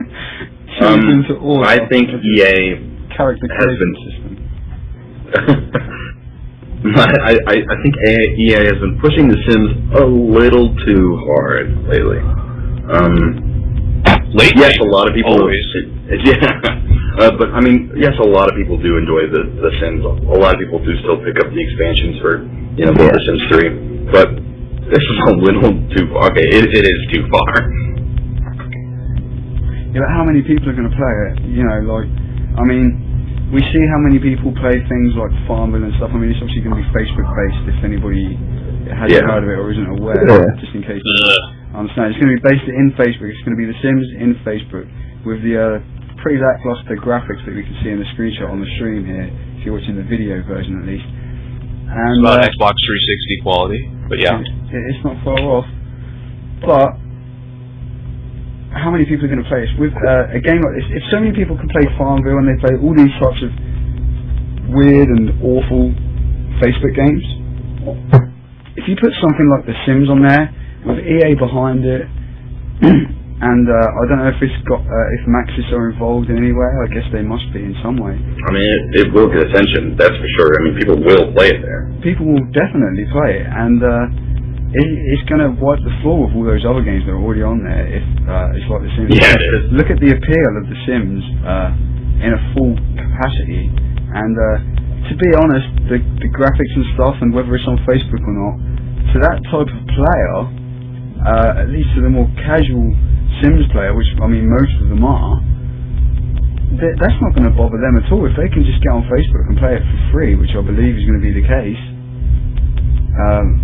I think EA character creation system. I think EA has been pushing The Sims a little too hard lately. Lately? Yes, a lot of people. Always. But I mean, yes, a lot of people do enjoy the Sims. A lot of people do still pick up the expansions for The Sims 3. But this is a little too far. Okay, it is too far. Yeah, but how many people are going to play it? We see how many people play things like Farmville and stuff. I mean, it's obviously going to be Facebook-based if anybody hasn't heard of it or isn't aware, just in case you understand. It's going to be based in Facebook. It's going to be The Sims in Facebook with the pretty lackluster graphics that we can see in the screenshot on the stream here, if you're watching the video version at least. And, it's about Xbox 360 quality, but yeah. It's not far off. But how many people are going to play this? With a game like this, if so many people can play Farmville and they play all these types of weird and awful Facebook games, if you put something like The Sims on there, with EA behind it, And I don't know if it's got if Maxis are involved in any way. I guess they must be in some way. I mean, it will get attention, that's for sure. I mean, people will play it there. People will definitely play it, and it's going to wipe the floor with all those other games that are already on there. If it's like The Sims. Yeah, it is. Look at the appeal of The Sims in a full capacity, and to be honest, the graphics and stuff, and whether it's on Facebook or not, to that type of player, at least to the more casual Sims player, which I mean most of them are, that's not going to bother them at all. If they can just get on Facebook and play it for free, which I believe is going to be the case,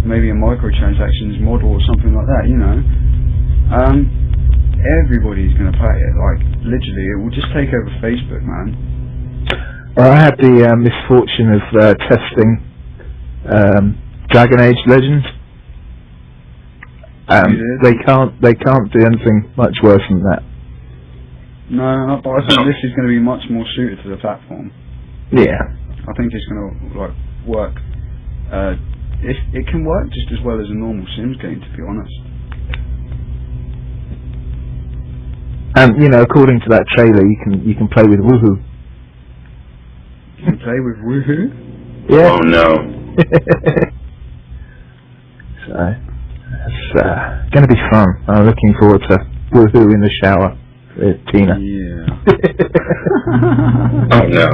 maybe a microtransactions model or something like that, you know, everybody's going to play it. Like, literally, it will just take over Facebook, man. Well, I had the misfortune of testing Dragon Age Legends. They can't do anything much worse than that. No, but I think this is going to be much more suited to the platform. Yeah. I think it's going to like work. It can work just as well as a normal Sims game, to be honest. And you know, according to that trailer, you can play with Woohoo. You can play with Woohoo? Yeah. Oh no. So it's going to be fun. I'm looking forward to Woohoo in the shower with Tina. Yeah. Oh no.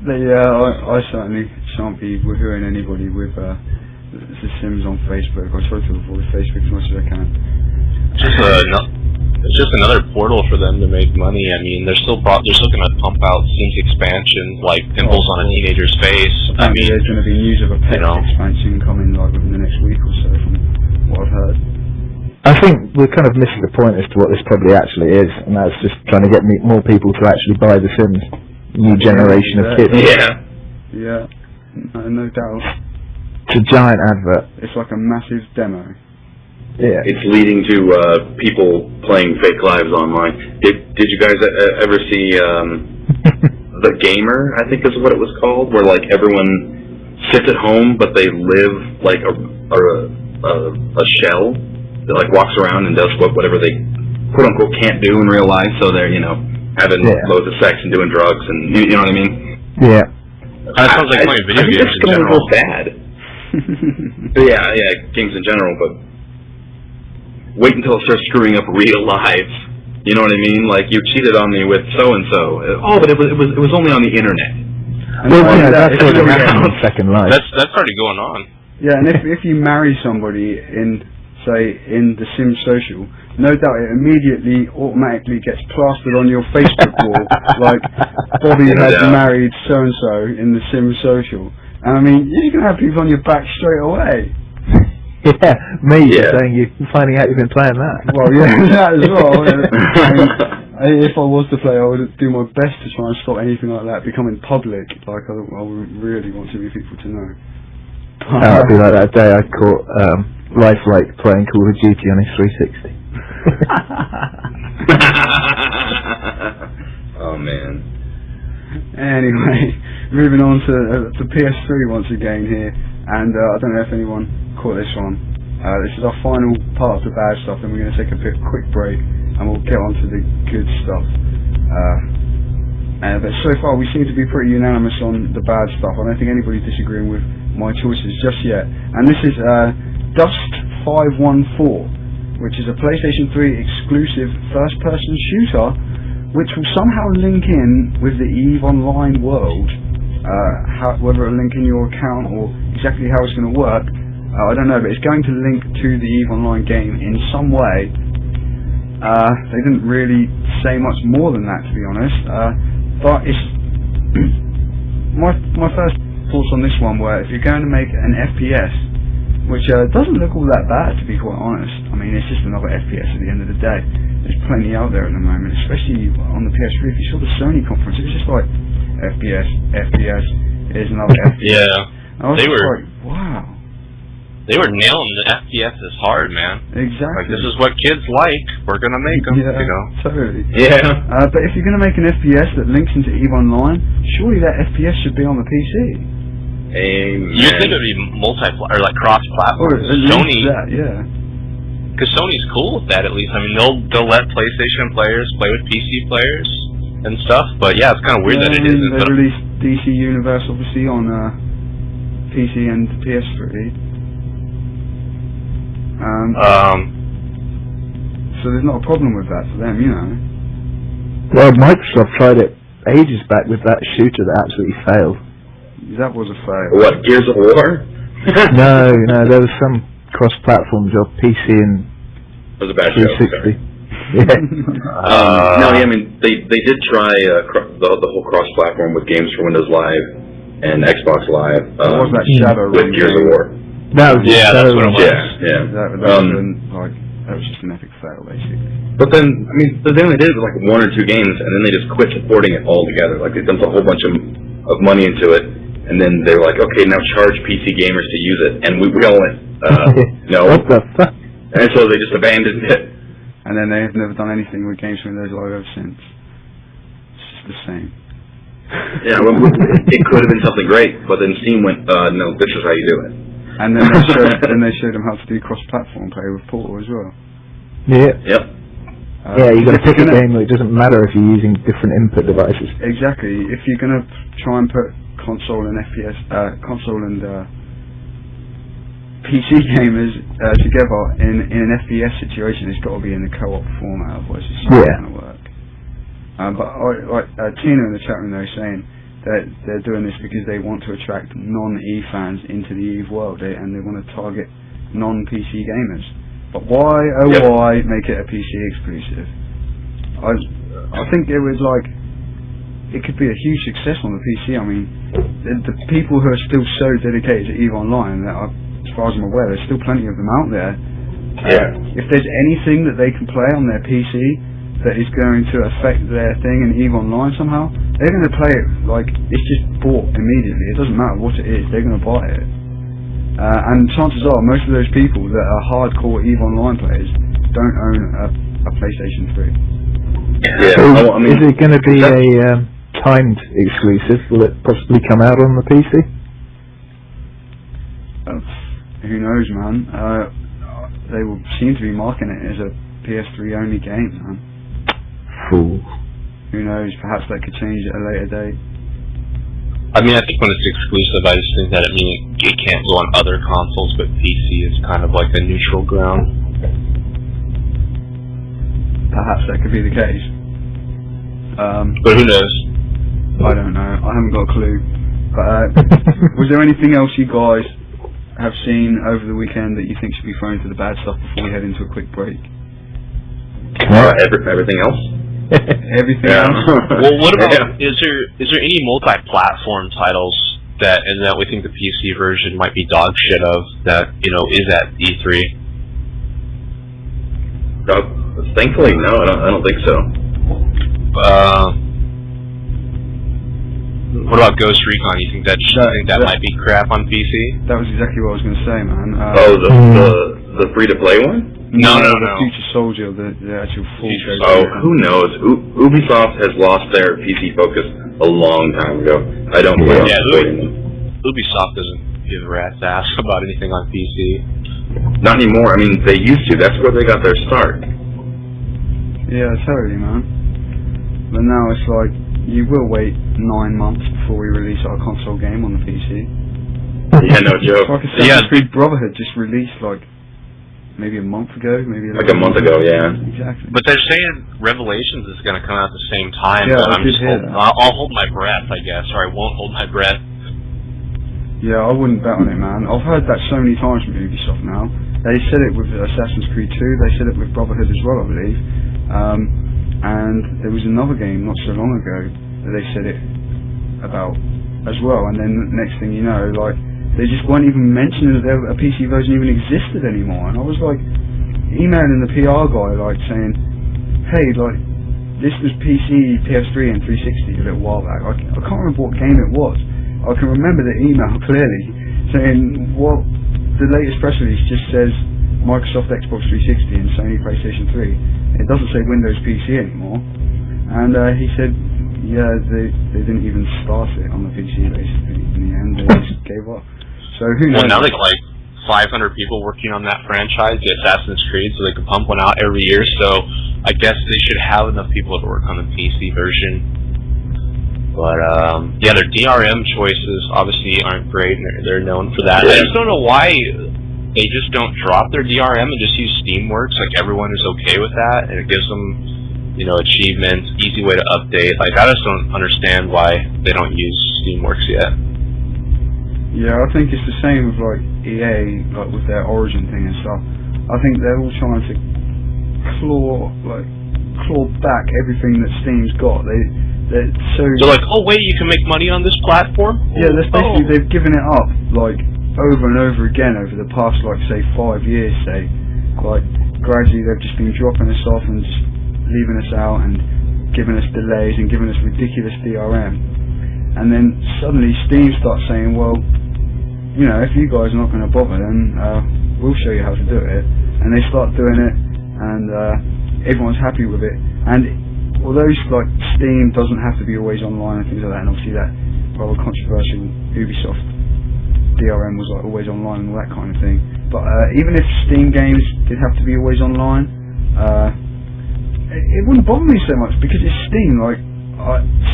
I certainly shan't be woohooing anybody with The Sims on Facebook. I try to avoid Facebook as much as I can. It's just another portal for them to make money. I mean, they're still going to pump out Sims expansion, like pimples on a teenager's face. I mean, there's going to be news of a pet expansion coming like within the next week or so, from what I've heard. I think we're kind of missing the point as to what this probably actually is, and that's just trying to get more people to actually buy The Sims. New generation of kids. Yeah, no doubt. It's a giant advert. It's like a massive demo. Yeah. It's leading to people playing fake lives online. Did you guys ever see The Gamer, I think is what it was called, where like everyone sits at home but they live like a shell that like walks around and does whatever they quote unquote can't do in real life, so they're, you know, having loads of sex and doing drugs and you know what I mean? Yeah. That sounds like playing video games in general. Bad. yeah, games in general, but wait until it starts screwing up real lives. You know what I mean? Like, you cheated on me with so and so. Oh, but it was only on the internet. Well, yeah, that's what happened in Second Life. That's already going on. Yeah, and if you marry somebody in, say, in The Sims Social, no doubt it immediately automatically gets plastered on your Facebook wall, like Bobby has married so and so in The Sims Social. And I mean, you're gonna have people on your back straight away. Yeah, saying you're finding out you've been playing that. Well, yeah, that as well. I mean, if I was to play, I would do my best to try and stop anything like that becoming public. Like, I would really want too many people to know. It'd be like that day I caught Lifelike playing Call of Duty on his 360. Oh man. Anyway, moving on to the PS3 once again here, and I don't know if anyone caught this one. This is our final part of the bad stuff, and we're going to take a quick break, and we'll get on to the good stuff. But so far we seem to be pretty unanimous on the bad stuff. I don't think anybody's disagreeing with my choices just yet. And this is Dust 514, which is a PlayStation 3 exclusive first-person shooter, which will somehow link in with the EVE Online world. Whether it'll link in your account or exactly how it's going to work, I don't know, but it's going to link to the EVE Online game in some way. They didn't really say much more than that, to be honest. But it's my first thoughts on this one were, if you're going to make an FPS, which doesn't look all that bad, to be quite honest. I mean, it's just another FPS at the end of the day. There's plenty out there at the moment, especially on the PS3. If you saw the Sony conference, it was just like FPS, here's another FPS. Yeah, I was like, wow. They were nailing the FPSs hard, man. Exactly. Like, this is what kids like. We're gonna make them. Yeah, you know. Totally. Yeah. But if you're gonna make an FPS that links into EVE Online, surely that FPS should be on the PC. Amen. You think it would be multi or like cross-platform? Or at least Sony, that, yeah. because Sony's cool with that at least. I mean, they'll let PlayStation players play with PC players and stuff. But yeah, it's kind of weird that it isn't. They released DC Universe obviously on PC and PS3. So there's not a problem with that for them, you know. Well, Microsoft tried it ages back with that shooter that absolutely failed. That was a fail. What, Gears of War? No, there was some cross-platform job, PC and It was a bad show. 360. Yeah. No, yeah, I mean, they did try the whole cross-platform with games for Windows Live and Xbox Live. What was that Shadow with Gears of War? That was that's what it was. Yeah. That was just an epic fail, basically. But then, I mean, they only did like 1 or 2 games, and then they just quit supporting it altogether. Like, they dumped a whole bunch of money into it, and then they were like, okay, now charge PC gamers to use it. And we all went, no. What the fuck? And so they just abandoned it. And then they have never done anything with games from Windows Live ever since. It's just the same. Yeah, well, it could have been something great, but then Steam went, no, this is how you do it. And then they showed them how to do cross-platform play with Portal as well. Yeah. Yep. Yeah, you got to pick a game where it doesn't matter if you're using different input devices. Exactly. If you're going to try and put console and PC gamers together in an FPS situation, it's got to be in a co-op format, otherwise it's not going to work. But Tina in the chat room though is saying that they're doing this because they want to attract non-Eve fans into the Eve world, and they want to target non-PC gamers. But why, why make it a PC exclusive? I think it was it could be a huge success on the PC. I mean, the people who are still so dedicated to EVE Online, as far as I'm aware, there's still plenty of them out there. If there's anything that they can play on their PC that is going to affect their thing in EVE Online somehow, they're going to play it like it's just bought immediately. It doesn't matter what it is, they're going to buy it. And chances are, most of those people that are hardcore EVE Online players don't own a PlayStation 3. Yeah. So is it going to be a timed exclusive? Will it possibly come out on the PC? Who knows, man? They will seem to be marketing it as a PS3 only game, man. Fools. Who knows? Perhaps that could change at a later date. I mean, I think when it's exclusive, I just think that it can't go on other consoles, but PC is kind of like a neutral ground. Perhaps that could be the case. But who knows? I don't know. I haven't got a clue. But was there anything else you guys have seen over the weekend that you think should be thrown to the bad stuff before we head into a quick break? Everything else? Everything else? Well, what about, is there any multi-platform titles that we think the PC version might be dog shit of that, is at E3? Thankfully, no, I don't think so. What about Ghost Recon? You think that might be crap on PC? That was exactly what I was going to say, man. The free-to-play one? No. The Future Soldier, the actual full game. Oh, who knows? Ubisoft has lost their PC focus a long time ago. I don't blame them. Ubisoft doesn't give a rat's ass about anything on PC. Not anymore. I mean, they used to. That's where they got their start. Yeah, totally, man. But now it's like, you will wait 9 months before we release our console game on the PC. Yeah, no joke. Like Assassin's Creed Brotherhood just released maybe a month ago, maybe a month ago, yeah. Exactly. But they're saying Revelations is going to come out at the same time. Yeah, but I'll hold my breath, I guess, or I won't hold my breath. Yeah, I wouldn't bet on it, man. I've heard that so many times from Ubisoft now. They said it with Assassin's Creed 2, they said it with Brotherhood as well, I believe. And there was another game not so long ago that they said it about as well, and then next thing you know, they just weren't even mentioning that a PC version even existed anymore. And I was emailing the PR guy saying, hey, this was PC, PS3 and 360 a little while back. I can't remember what game it was. I can remember the email clearly saying, well, the latest press release just says Microsoft Xbox 360 and Sony PlayStation 3. It doesn't say Windows PC anymore. And he said, yeah, they didn't even start it on the PC basically. In the end, they just gave up. So who knows? Well, now they got 500 people working on that franchise, the Assassin's Creed, so they could pump one out every year. So I guess they should have enough people to work on the PC version. But yeah, their DRM choices obviously aren't great, and they're known for that. I just don't know why they just don't drop their DRM and just use Steamworks. Like, everyone is okay with that, and it gives them, you know, achievements, easy way to update. Like, I just don't understand why they don't use Steamworks yet. Yeah, I think it's the same with like EA, like with their Origin thing and stuff. I think they're all trying to claw back everything that Steam's got. They're so like, oh wait, you can make money on this platform? Yeah, that's basically they've given it up like over and over again over the past, like, say 5 years. Say, like, gradually they've just been dropping us off and just leaving us out and giving us delays and giving us ridiculous DRM. And then suddenly Steam starts saying, well, you know, if you guys are not going to bother, then we'll show you how to do it. And they start doing it, and everyone's happy with it. And although like Steam doesn't have to be always online and things like that, and obviously that rather controversial Ubisoft DRM was like always online and all that kind of thing. But even if Steam games did have to be always online, it wouldn't bother me so much because it's Steam. Like,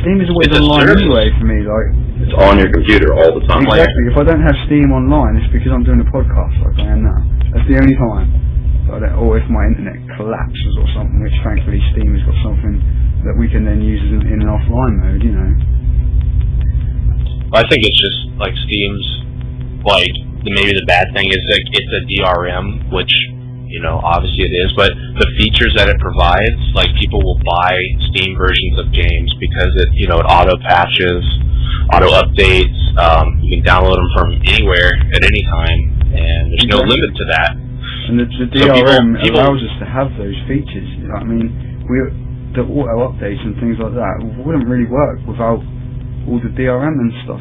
Steam is always online anyway for me. Like, it's on your computer all the time. Exactly. If I don't have Steam online, it's because I'm doing a podcast like I am now. That's the only time. Or if my internet collapses or something, which thankfully Steam has got something that we can then use in an offline mode, you know. I think it's just like Steam's, like, maybe the bad thing is that it's a DRM, which, you know, obviously it is, but the features that it provides, like, people will buy Steam versions of games because it, you know, it auto patches, auto updates, you can download them from anywhere at any time, and there's no limit to that. And the DRM allows us to have those features. You know what I mean? The auto updates and things like that wouldn't really work without all the DRM and stuff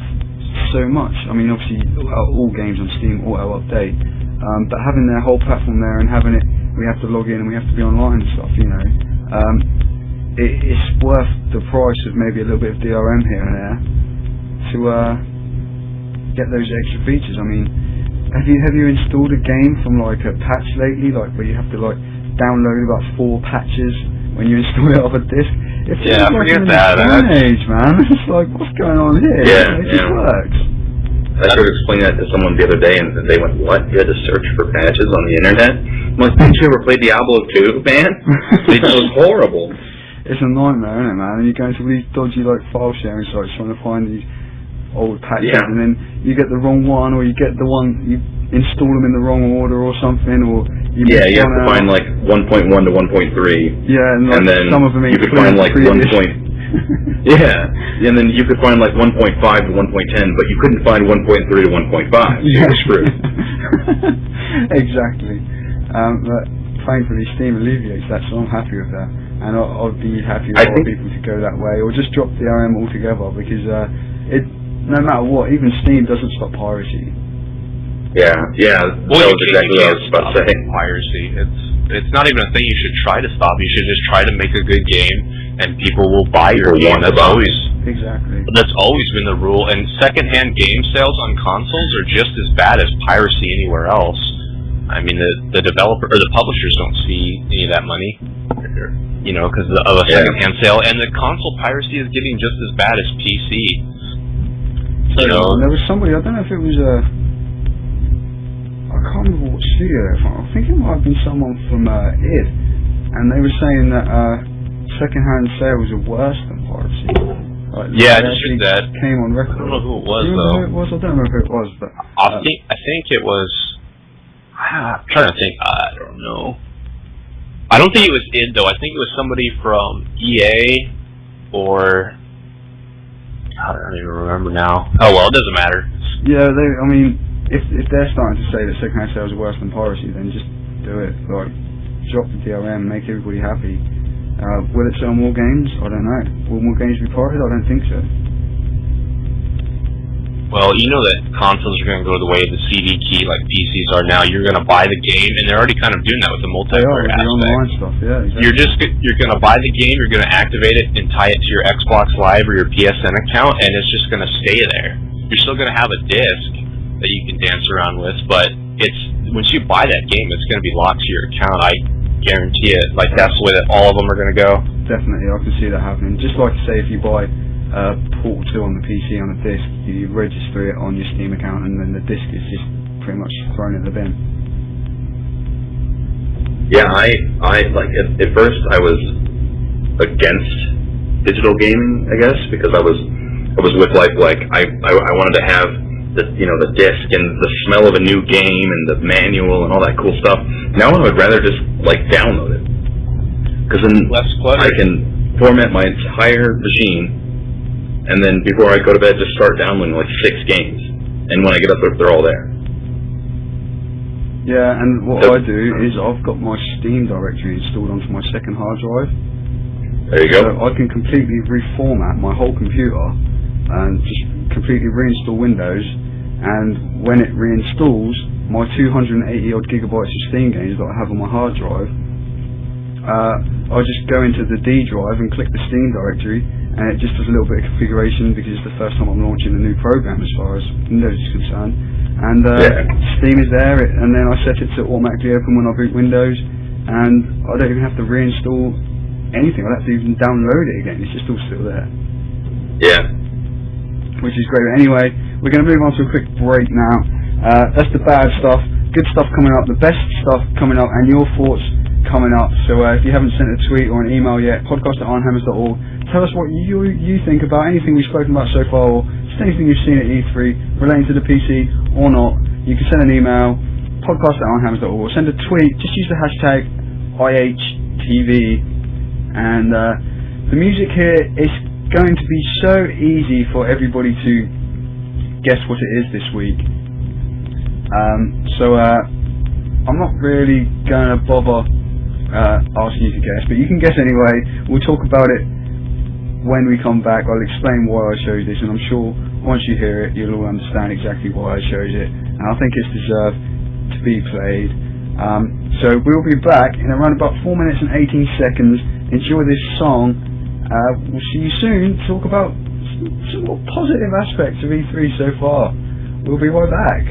so much. I mean, obviously, all games on Steam auto update, but having their whole platform there and having it, we have to log in and we have to be online and stuff. You know, it's worth the price of maybe a little bit of DRM here and there to get those extra features. I mean, have you installed a game from like a patch lately, like where you have to like download about 4 patches when you install it off a disc? Yeah, forget that. Age, man. It's like, what's going on here? Yeah, it just works. I tried to explain that to someone the other day, and they went, "What? You had to search for patches on the internet?" I'm like, "Didn't you ever play Diablo 2, man? It was horrible." It's a nightmare, isn't it, man? And you go into these dodgy like file sharing sites trying to find these old patches, and then you get the wrong one, or you get the one you install them in the wrong order or something, or you you have to find like 1.1 to 1.3. Yeah, and, like, and then some of them you could find like 1. And then you could find like 1.5 to 1.10, but you couldn't find 1.3 to 1.5. So you were screwed. Exactly. But thankfully Steam alleviates that, so I'm happy with that. And I'd be happy with other people to go that way, or just drop the DRM altogether, because no matter what, even Steam doesn't stop piracy. Yeah. Well, that was exactly what I was about to say. Piracy. It's not even a thing you should try to stop. You should just try to make a good game, and people will buy your game. That's always been the rule. And secondhand game sales on consoles are just as bad as piracy anywhere else. I mean, the developer or the publishers don't see any of that money, you know, because of a secondhand sale. And the console piracy is getting just as bad as PC. So, there was somebody, I don't know if it was I can't remember what studio they're from. I think it might have been someone from id, and they were saying that second-hand sales are worse than piracy. Like, yeah, I just heard that. Came on record. I don't know who it was, though. Who it was? I don't remember who it was, but I think it was. I'm trying to think. I don't know. I don't think it was id though. I think it was somebody from EA or I don't even remember now. Oh well, it doesn't matter. Yeah, I mean, if they're starting to say that second-hand sales are worse than piracy, then just do it. Like, drop the DRM, make everybody happy. Will it sell more games? I don't know. Will more games be pirated? I don't think so. Well, you know that consoles are going to go the way of the CD key like PCs are now. You're going to buy the game, and they're already kind of doing that with the multiplayer aspect. The online stuff, yeah, exactly. You're going to buy the game, you're going to activate it and tie it to your Xbox Live or your PSN account, and it's just going to stay there. You're still going to have a disc that you can dance around with, but it's once you buy that game, it's going to be locked to your account. I guarantee it. Like that's the way that all of them are going to go. Definitely, I can see that happening. Just like say if you buy Portal 2 on the PC on a disc, you register it on your Steam account, and then the disc is just pretty much thrown in the bin. Yeah, I like at first I was against digital gaming, I guess, because I was with like I wanted to have the the disc and the smell of a new game and the manual and all that cool stuff. Now I would rather just like download it, because then Less clutter. I can format my entire machine, and then before I go to bed, just start downloading like 6 games, and when I get up, they're all there. Yeah, and what I do is I've got my Steam directory installed onto my second hard drive. There you go. So I can completely reformat my whole computer and just completely reinstall Windows, and when it reinstalls, my 280 odd gigabytes of Steam games that I have on my hard drive, I just go into the D drive and click the Steam directory, and it just does a little bit of configuration because it's the first time I'm launching a new program as far as Windows is concerned. And Steam is there, and then I set it to automatically open when I boot Windows, and I don't even have to reinstall anything. I don't have to even download it again. It's just all still there. Yeah. Which is great. Anyway, we're going to move on to a quick break now. That's the bad stuff. Good stuff coming up. The best stuff coming up, and your thoughts coming up. So if you haven't sent a tweet or an email yet, podcast@ironhammers.org. Tell us what you think about anything we've spoken about so far, or just anything you've seen at E3 relating to the PC or not. You can send an email, podcast@ironhammers.org, or send a tweet. Just use the hashtag IHTV. And the music here is going to be so easy for everybody to guess what it is this week. So I'm not really going to bother asking you to guess, but you can guess anyway. We'll talk about it when we come back. I'll explain why I chose this, and I'm sure once you hear it, you'll all understand exactly why I chose it. And I think it's deserved to be played. So we'll be back in around about 4 minutes and 18 seconds. Enjoy this song. We'll see you soon. Talk about some more positive aspects of E3 so far. We'll be right back.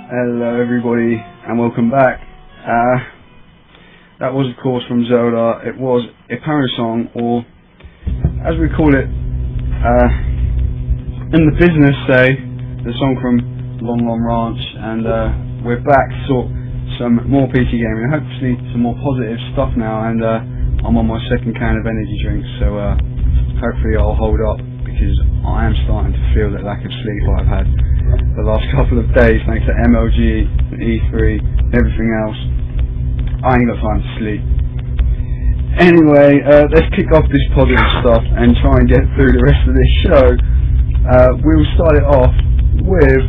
Hello everybody, and welcome back. That was of course from Zelda. It was a parody song, or as we call it in the business say, the song from Long Long Ranch, and we're back to talk some more PC gaming, and hopefully some more positive stuff now, and I'm on my second can of energy drinks, so hopefully I'll hold up, because I am starting to feel that lack of sleep I've had the last couple of days thanks to MLG, E3, and everything else. I ain't got time to sleep. Anyway, let's kick off this positive stuff and try and get through the rest of this show. We'll start it off with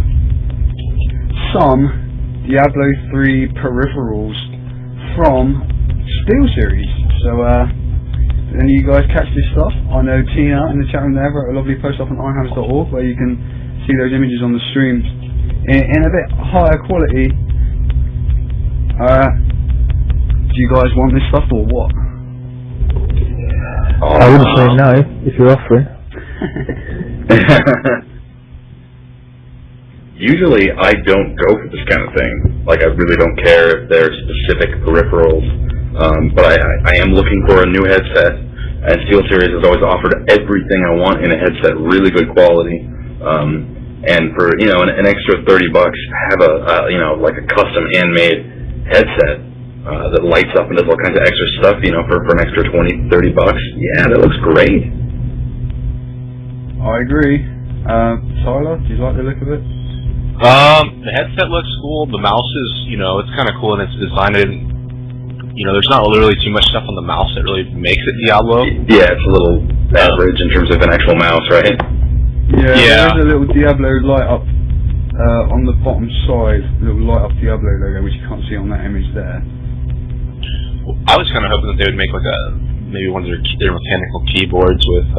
some Diablo 3 peripherals from SteelSeries. So, did any of you guys catch this stuff? I know Tina in the chat room there wrote a lovely post up on ironhammers.org where you can see those images on the stream in a bit higher quality. Do you guys want this stuff or what? I wouldn't say no if you're offering. Usually I don't go for this kind of thing. Like, I really don't care if they're specific peripherals. But I am looking for a new headset, and SteelSeries has always offered everything I want in a headset, really good quality. And for, you know, an extra $30, have a you know, like a custom handmade headset that lights up and does all kinds of extra stuff, you know, for an extra $20, $30. Yeah, that looks great. I agree. Tyler, do you like the look of it? The headset looks cool. The mouse is, you know, it's kind of cool, and it's designed in, you know, there's not really too much stuff on the mouse that really makes it Diablo. Yeah, it's a little average in terms of an actual mouse, right? Yeah. There's a little Diablo light up on the bottom side, a little light up Diablo logo, which you can't see on that image there. I was kind of hoping that they would make like maybe one of their mechanical keyboards with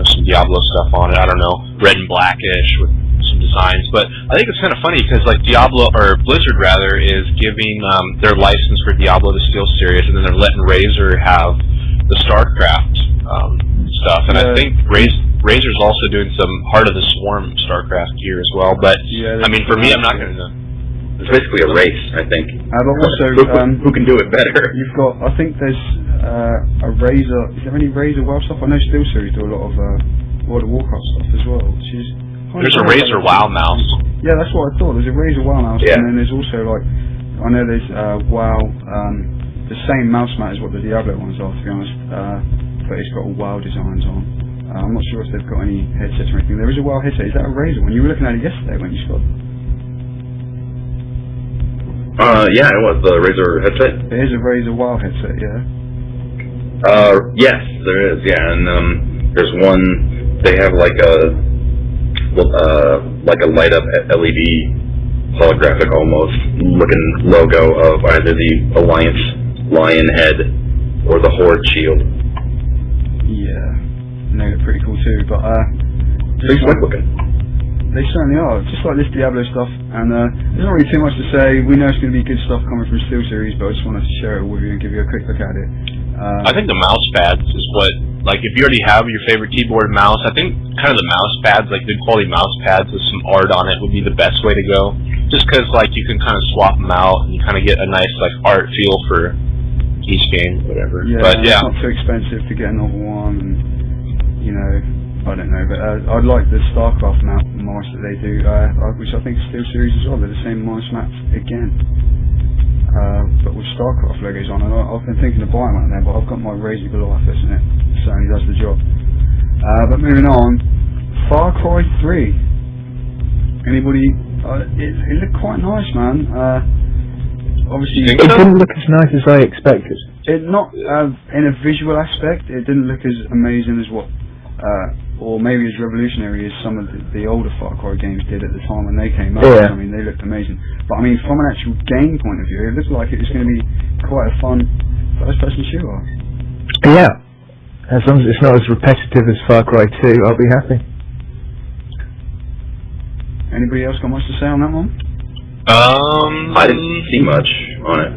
some Diablo stuff on it. I don't know, red and blackish with some designs. But I think it's kind of funny because like Diablo, or Blizzard rather, is giving their license for Diablo to SteelSeries, and then they're letting Razer have the StarCraft stuff. And I think Razer's also doing some Heart of the Swarm StarCraft gear as well. But I mean, for me, I'm not going to. It's basically a race, I think. But also, who can do it better? You've got, I think there's a Razer. Is there any Razer WoW stuff? I know SteelSeries do a lot of World of Warcraft stuff as well. There's a Razer WoW mouse. Yeah, that's what I thought. There's a Razer WoW mouse, and then there's also like, I know there's WoW, the same mouse mat as what the Diablo ones are, to be honest, but it's got all WoW designs on. I'm not sure if they've got any headsets or anything. There is a WoW headset. Is that a Razer one? You were looking at it yesterday, weren't you, Scott? Yeah, it was the Razer headset. It is a Razer WoW headset, yeah. Yes, there is. Yeah, and there's one. They have like a light up LED holographic almost looking logo of either the Alliance lion head or the Horde shield. Yeah, they look pretty cool too. But pretty slick looking. They certainly are, just like this Diablo stuff, and there's not really too much to say. We know it's going to be good stuff coming from SteelSeries, but I just wanted to share it with you and give you a quick look at it. I think the mouse pads is what, like, if you already have your favorite keyboard and mouse, I think kind of the mouse pads, like good quality mouse pads with some art on it would be the best way to go. Just because, like, you can kind of swap them out and you kind of get a nice, like, art feel for each game, whatever. Yeah, but, it's not too expensive to get another one, and, you know, I don't know, but I'd like the StarCraft mouse that they do, which I think is SteelSeries as well. They're the same mouse mats again, but with StarCraft logos on. And I've been thinking of buying one there, but I've got my Razer Goliath, and it certainly does the job. But moving on, Far Cry 3. Anybody? It looked quite nice, man. Obviously, it didn't look as nice as I expected. It not in a visual aspect. It didn't look as amazing as what. Or maybe as revolutionary as some of the older Far Cry games did at the time when they came out. Yeah. I mean, they looked amazing. But I mean, from an actual game point of view, it looked like it was going to be quite a fun first-person shooter. Yeah. As long as it's not as repetitive as Far Cry 2, I'll be happy. Anybody else got much to say on that one? I didn't see much on it.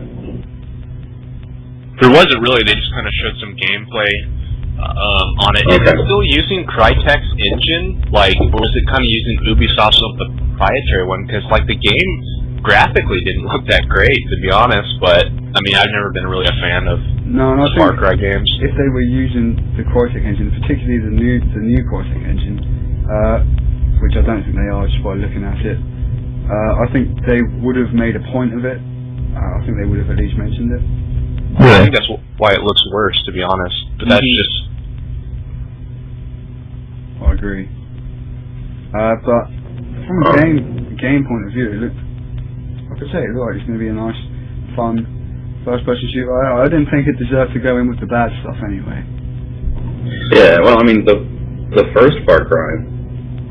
There wasn't really. They just kind of showed some gameplay. on it. Is it still using Crytek's engine, like, or was it kind of using Ubisoft's proprietary one? Because like the game graphically didn't look that great, to be honest. But I mean, I've never been really a fan of the Far Cry games. If they were using the Crytek engine, particularly the new Crytek engine, which I don't think they are just by looking at it, I think they would have made a point of it. I think they would have at least mentioned it. Yeah. I think that's why it looks worse, to be honest. But that's just... I agree. But from a game point of view, it looked, like I say, it looked like it's going to be a nice, fun first-person shooter. I didn't think it deserved to go in with the bad stuff anyway. Yeah, well, I mean, the first Far Cry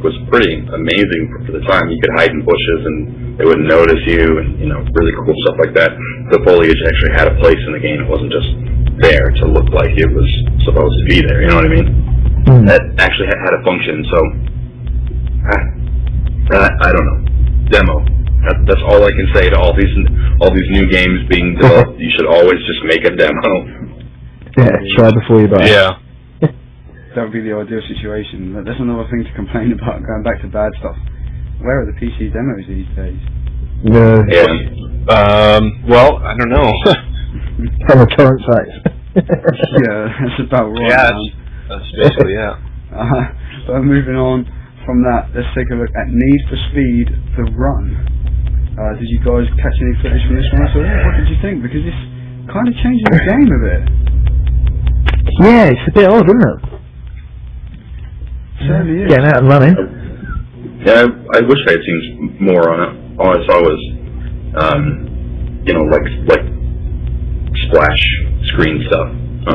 was pretty amazing for the time. You could hide in bushes and they wouldn't notice you, and really cool stuff like that. The foliage actually had a place in the game. It wasn't just there to look like it was supposed to be there. You know what I mean? That actually had a function. So I don't know. Demo. That's all I can say to all these new games being developed. You should always just make a demo. Yeah, try before you buy. Yeah. That would be the ideal situation. That's another thing to complain about, going back to bad stuff. Where are the PC demos these days? Well, I don't know. From the torrent sites. Yeah, that's about right. Yeah, that's basically, yeah. But moving on from that, let's take a look at Need for Speed, The Run. Did you guys catch any footage from this one? So, what did you think? Because it's kind of changing the game a bit. Yeah, it's a bit odd, isn't it? Certainly is. Getting out and running. Yeah, I wish I had seen more on it. All I saw was, like splash screen stuff.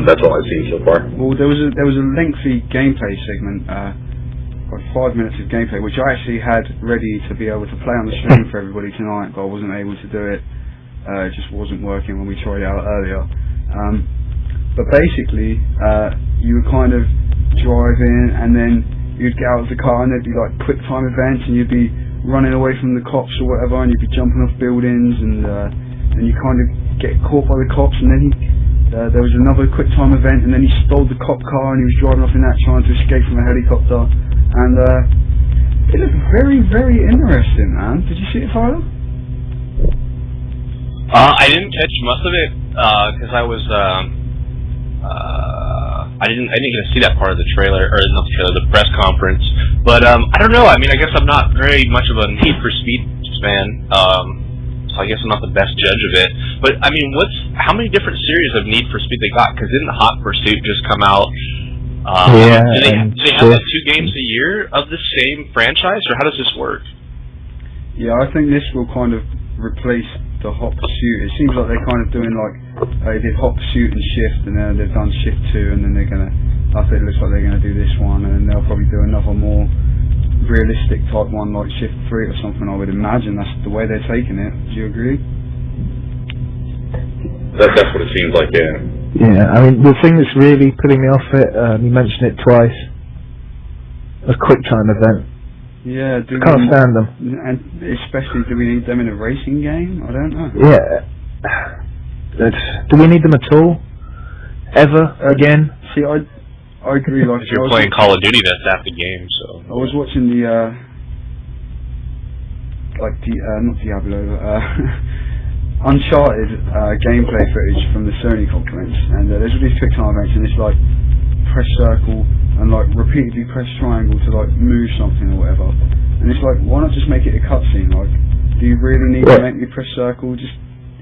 That's all I've seen so far. Well, there was a lengthy gameplay segment, like 5 minutes of gameplay, which I actually had ready to be able to play on the stream for everybody tonight, but I wasn't able to do it. It just wasn't working when we tried it out earlier. But basically, you would kind of drive in, and then you'd get out of the car, and there'd be like quick time events, and you'd be running away from the cops or whatever, and you'd be jumping off buildings, and you kind of get caught by the cops, and then there was another quick time event, and then he stole the cop car, and he was driving off in that trying to escape from a helicopter, and it looked very, very interesting, man. Did you see it, Tyler? I didn't catch much of it because I was I didn't get to see that part of the trailer, or not the trailer, the press conference. But I don't know. I mean, I guess I'm not very much of a Need for Speed fan, so I guess I'm not the best judge of it. But I mean, how many different series of Need for Speed they got? Because didn't Hot Pursuit just come out? Yeah. Do they have like 2 games a year of the same franchise, or how does this work? Yeah, I think this will kind of replace the Hot Pursuit. It seems like they're kind of doing like they did Hot Pursuit and Shift, and then they've done Shift 2, and then they're gonna. I think it looks like they're gonna do this one, and then they'll probably do another more realistic type one like Shift 3 or something. I would imagine that's the way they're taking it. Do you agree? That's what it seems like. Yeah. Yeah, I mean, the thing that's really putting me off it, you mentioned it twice, a quick time event. Yeah, Can't stand them. And especially, do we need them in a racing game? I don't know. Yeah. Do we need them at all? Ever? Again? See, I agree. Like, if you're playing Call of Duty, that's half the game, so... I was watching the, not Diablo, Uncharted gameplay footage from the Sony conference, and there's all these quick time events, and it's like, press circle, and like repeatedly press triangle to like move something or whatever. And it's like, why not just make it a cutscene? Like, do you really need to make me press circle? Just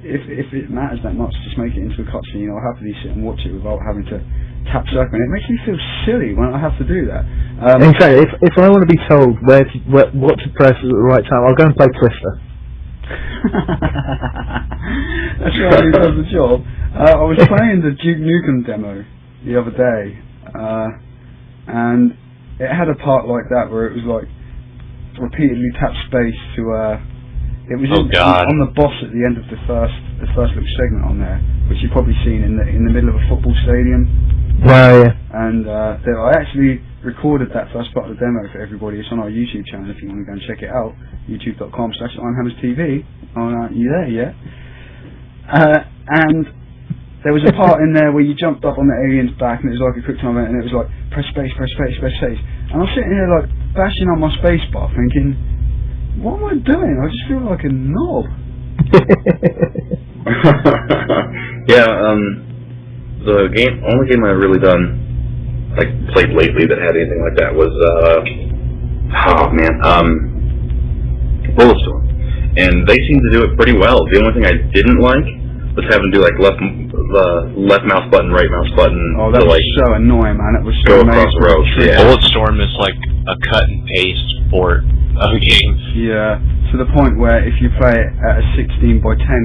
if it matters that much, just make it into a cutscene. I'll happily sit and watch it without having to tap circle. And it makes me feel silly when I have to do that. Exactly. If I want to be told what to press at the right time, I'll go and play Twister. That's right, he does the job. I was playing the Duke Nukem demo the other day, and it had a part like that where it was like repeatedly tap space to it was on the boss at the end of the first little segment on there, which you've probably seen in the middle of a football stadium. Oh, yeah. And I actually recorded that first part of the demo for everybody. It's on our YouTube channel if you want to go and check it out. YouTube.com/IronhammersTV. Oh, you there yet? And There was a part in there where you jumped up on the alien's back and it was like a quick time event and it was like, press space, press space, press space. And I'm sitting here like, bashing on my space bar thinking, what am I doing? I just feel like a knob. Yeah, the only game I've really done, like, played lately that had anything like that was, Bulletstorm. And they seem to do it pretty well. The only thing I didn't like was having to do like left mouse button, right mouse button. Oh, that to, was like, so annoying, man. It was go so across amazing. rows. Yeah. Bulletstorm is like a cut and paste port of a game. Yeah, to the point where if you play it at a 16:10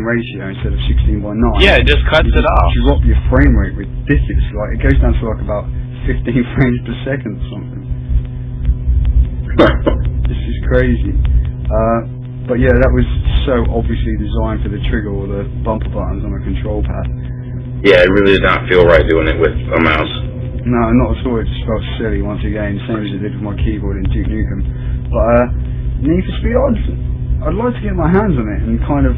ratio instead of 16:9, Yeah, it just cuts it off. You drop your frame rate ridiculously. Like it goes down to like about 15 frames per second or something. This is crazy. But yeah, that was so obviously designed for the trigger or the bumper buttons on a control pad. Yeah, it really did not feel right doing it with a mouse. No, not at all. It just felt silly once again, same as it did with my keyboard in Duke Nukem. But Need for Speed, I'd like to get my hands on it and kind of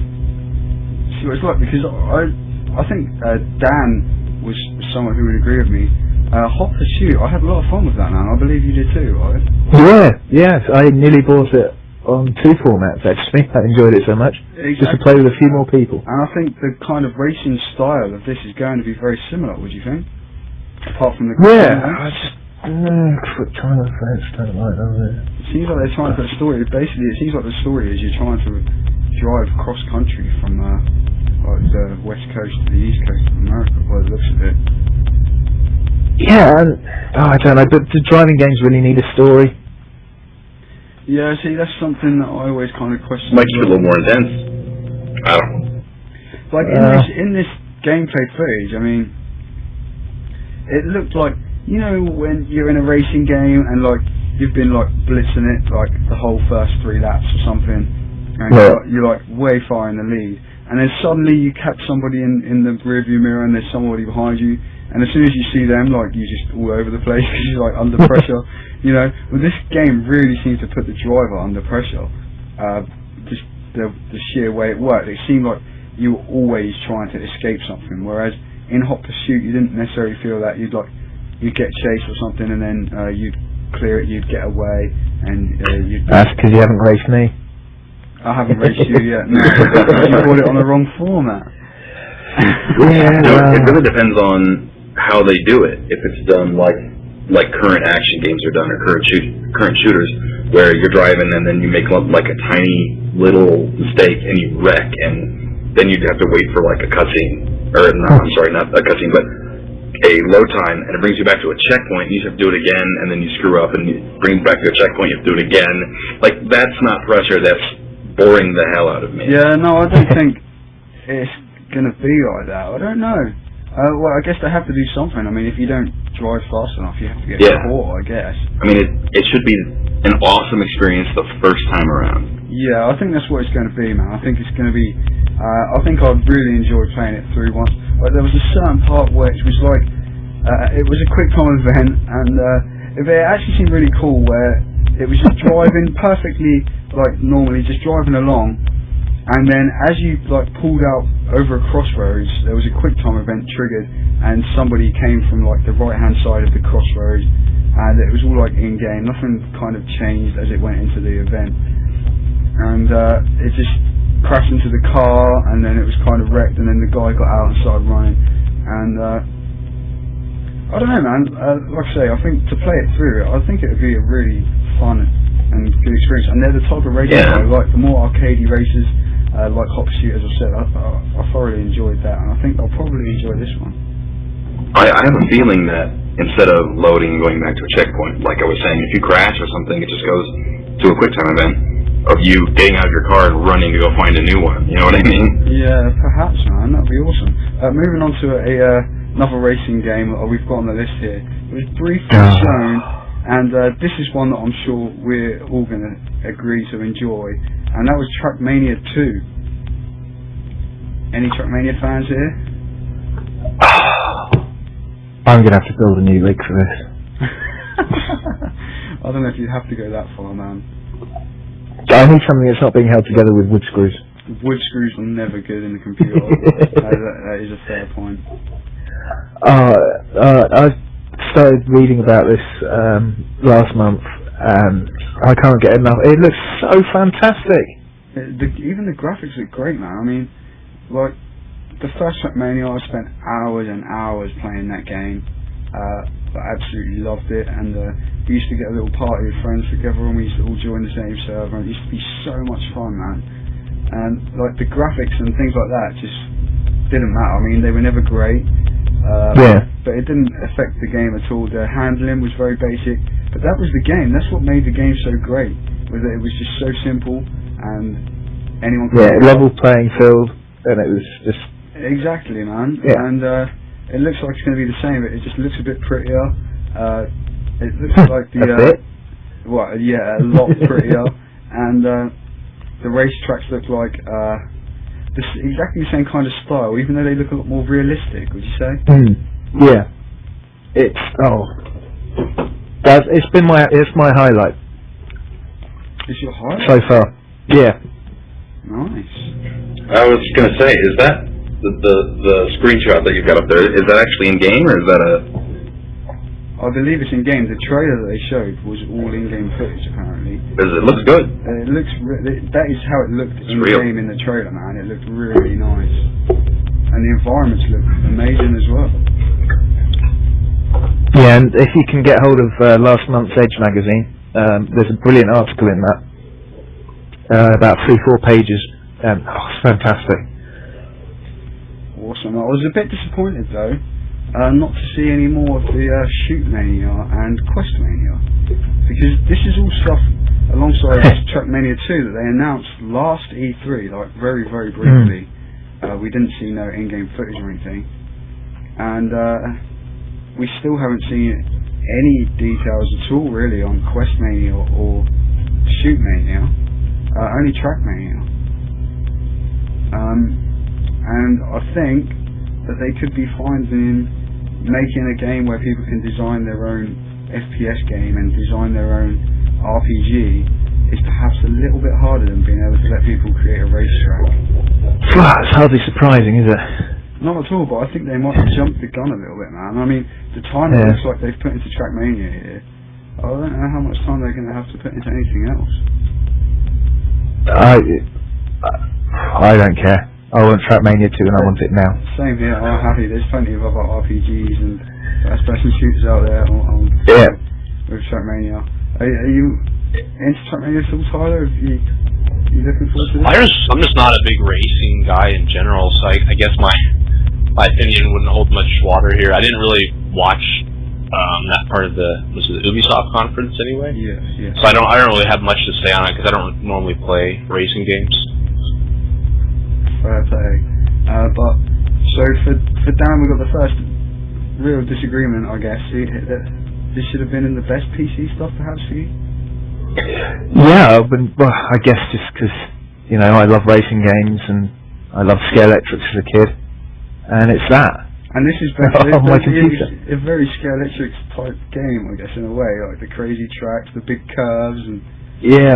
see what it's like, because I think Dan was someone who would agree with me. Hot Pursuit, I had a lot of fun with that, man. I believe you did too, right? Yeah, yes, I nearly bought it on 2 formats actually. I enjoyed it so much. Exactly. Just to play with a few more people. And I think the kind of racing style of this is going to be very similar, would you think? Apart from the... Yeah, I just... quick time events don't like that. It seems like they're trying to put a story... Basically, it seems like the story is you're trying to drive cross-country from like the west coast to the east coast of America, by the looks of it. Yeah, and... I don't know, but the driving games really need a story. Yeah, see, that's something that I always kind of question. Might be a little more intense. I don't know. Like in this gameplay footage, I mean, it looked like, you know, when you're in a racing game and like you've been like blitzing it like the whole first 3 laps or something, and you're like way far in the lead, and then suddenly you catch somebody in the rearview mirror and there's somebody behind you, and as soon as you see them, like you're just all over the place because you're like under pressure. You know, well, this game really seems to put the driver under pressure. Just the sheer way it worked. It seemed like you were always trying to escape something, whereas in Hot Pursuit you didn't necessarily feel that. You'd get chased or something, and then you'd clear it, you'd get away, and you'd... That's because you haven't raced me. I haven't raced you yet, no. You bought it on the wrong format. Yeah, It really depends on how they do it. If it's done like current action games are done, or current shooters, where you're driving and then you make like a tiny little mistake and you wreck, and then you'd have to wait for like a cutscene, or no, I'm sorry, not a cutscene, but a load time, and it brings you back to a checkpoint, and you have to do it again, and then you screw up and you bring it back to a checkpoint, you have to do it again. Like, that's not pressure, that's boring the hell out of me. Yeah, no, I don't think it's gonna be like that. I don't know. Well, I guess they have to do something. I mean, if you don't drive fast enough, you have to get caught, I guess. I mean, it should be an awesome experience the first time around. Yeah, I think that's what it's going to be, man. I think it's going to be... I think I'd really enjoy playing it through once. Like, there was a certain part where it was like... it was a quick time event, and it actually seemed really cool, where it was just driving perfectly, like, normally, just driving along. And then as you like pulled out over a crossroads, there was a quick time event triggered, and somebody came from like the right hand side of the crossroads, and it was all like in game. Nothing kind of changed as it went into the event, and it just crashed into the car, and then it was kind of wrecked, and then the guy got out and started running, and I don't know, man. Like I say, I think to play it through, I think it would be a really fun and good experience. And they're the type of races I like, the more arcadey races. Like Hot Pursuit, as I said, I thoroughly enjoyed that, and I think I'll probably enjoy this one. I have a feeling that instead of loading and going back to a checkpoint, like I was saying, if you crash or something, it just goes to a quick time event of you getting out of your car and running to go find a new one. You know what I mean? Yeah, perhaps, man. That'd be awesome. Moving on to another racing game that we've got on the list here. It was briefly shown, and this is one that I'm sure we're all going to agree to enjoy. And that was Trackmania 2. Any Trackmania fans here? I'm going to have to build a new rig for this. I don't know if you have to go that far, man. I need something that's not being held together with wood screws. wood screws were never good in the computer. That is a fair point. I started reading about this last month, and I can't get enough. It looks so fantastic. Even the graphics look great, man. I mean, like, the first Trackmania, I spent hours and hours playing that game. I absolutely loved it, and we used to get a little party of friends together, and we used to all join the same server, and it used to be so much fun, man. And like the graphics and things like that just didn't matter. I mean, they were never great, but it didn't affect the game at all. The handling was very basic, but that was the game. That's what made the game so great. Was that it was just so simple, and anyone could level playing field, and it was just exactly, man. Yeah. And it looks like it's going to be the same, but it just looks a bit prettier. It looks like the a lot prettier, and the racetracks look like exactly the same kind of style, even though they look a lot more realistic. Would you say? Yeah, it's it's my highlight. Is your highlight so far? Yeah. Nice. I was going to say, is that the screenshot that you've got up there? Is that actually in game, or is that a? I believe it's in game. The trailer that they showed was all in-game footage, apparently. Because it looks good. It looks. That is how it looked in real. game in the trailer, man. It looked really nice, and the environments look amazing as well. Yeah, and if you can get hold of last month's Edge magazine, there's a brilliant article in that, about 3-4 pages, and it's fantastic. Awesome. I was a bit disappointed though, not to see any more of the Shoot Mania and Quest Mania, because this is all stuff alongside Trackmania 2 that they announced last E3, like very, very briefly. We didn't see no in-game footage or anything, and we still haven't seen any details at all really on Quest Mania or Shoot Mania, only Trackmania. And I think that they could be finding making a game where people can design their own FPS game and design their own RPG is perhaps a little bit harder than being able to let people create a racetrack. It's hardly surprising, is it? Not at all, but I think they might have jumped the gun a little bit, man. I mean, the time it looks like they've put into Trackmania here, I don't know how much time they're going to have to put into anything else. I don't care. I want Trackmania 2 and I want it now. Same here, I'm happy. There's plenty of other RPGs and first-person shooters out there with Trackmania. Are you into Trackmania still, Tyler? Are you looking forward to this? I'm just not a big racing guy in general, so I guess my opinion wouldn't hold much water here. I didn't really watch that part of the Ubisoft conference anyway. Yeah. So I don't really have much to say on it because I don't normally play racing games. Fair play. But so for Dan, we got the first real disagreement, I guess. This should have been in the best PC stuff, perhaps, for you. Yeah, well, I guess just because I love racing games and I love Scale Electrics as a kid, and it's that. And this is on my computer. A very Scale Electrics type game, I guess, in a way, like the crazy tracks, the big curves, and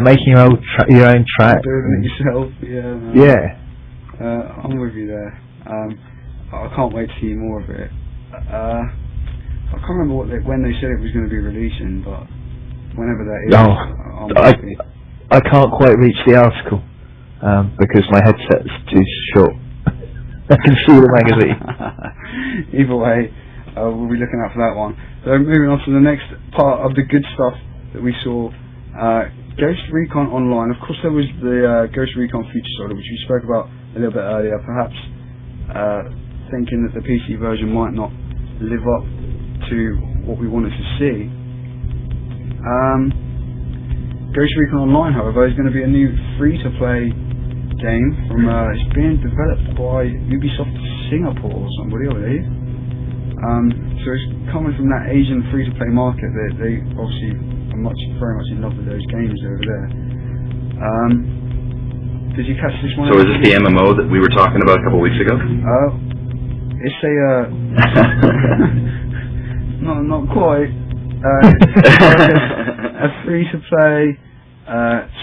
making your own track, building it yourself. Yeah. I'm with you there. I can't wait to see more of it. I can't remember when they said it was going to be releasing, but whenever that is, I can't quite reach the article because my headset's too short. I can see the magazine. Either way, we'll be looking out for that one. So moving on to the next part of the good stuff that we saw. Ghost Recon Online. Of course, there was the Ghost Recon Future Soldier, which we spoke about a little bit earlier, perhaps thinking that the PC version might not live up to what we wanted to see. Ghost Recon Online, however, is going to be a new free-to-play game from it's being developed by Ubisoft Singapore or somebody, I believe. So it's coming from that Asian free-to-play market. They obviously are very much in love with those games over there. Did you catch this one? So is this the MMO that we were talking about a couple of weeks ago? It's a not quite. A free-to-play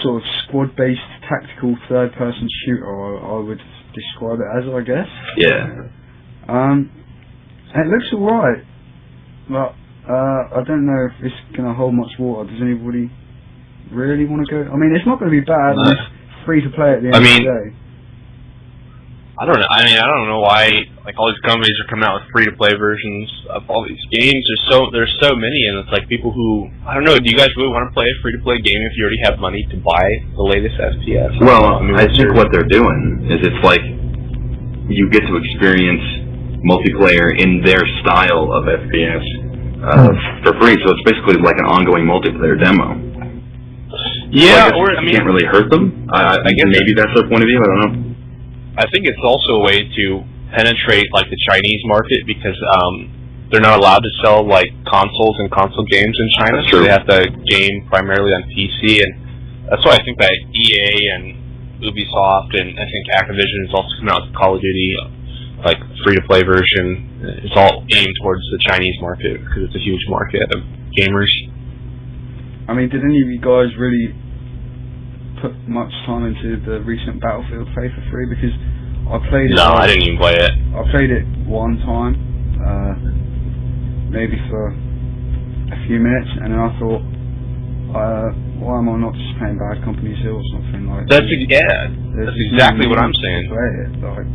sort of squad-based tactical third-person shooter. I would describe it as, I guess. Yeah. It looks alright, but I don't know if it's going to hold much water. Does anybody really want to go? I mean, it's not going to be bad. And it's free to play at the end of the day. I don't know. I don't know why like all these companies are coming out with free-to-play versions of all these games. There's so many, and it's like people who I don't know. Do you guys really want to play a free-to-play game if you already have money to buy the latest FPS? Well, I think what they're doing is it's like you get to experience multiplayer in their style of FPS for free. So it's basically like an ongoing multiplayer demo. Yeah, so I mean, you can't really hurt them. I guess maybe that's their point of view. I don't know. I think it's also a way to penetrate like the Chinese market because they're not allowed to sell like consoles and console games in China, so they have to game primarily on PC, and that's why I think that EA and Ubisoft and I think Activision is also coming out with Call of Duty like free-to-play version. It's all aimed towards the Chinese market because it's a huge market of gamers. I mean, did any of you guys really put much time into the recent Battlefield play for free? Because I played it. No, I didn't even play it. I played it one time, maybe for a few minutes, and then I thought, why am I not just playing Bad Company 2 or something like that? That's exactly what I'm saying. Play it, like,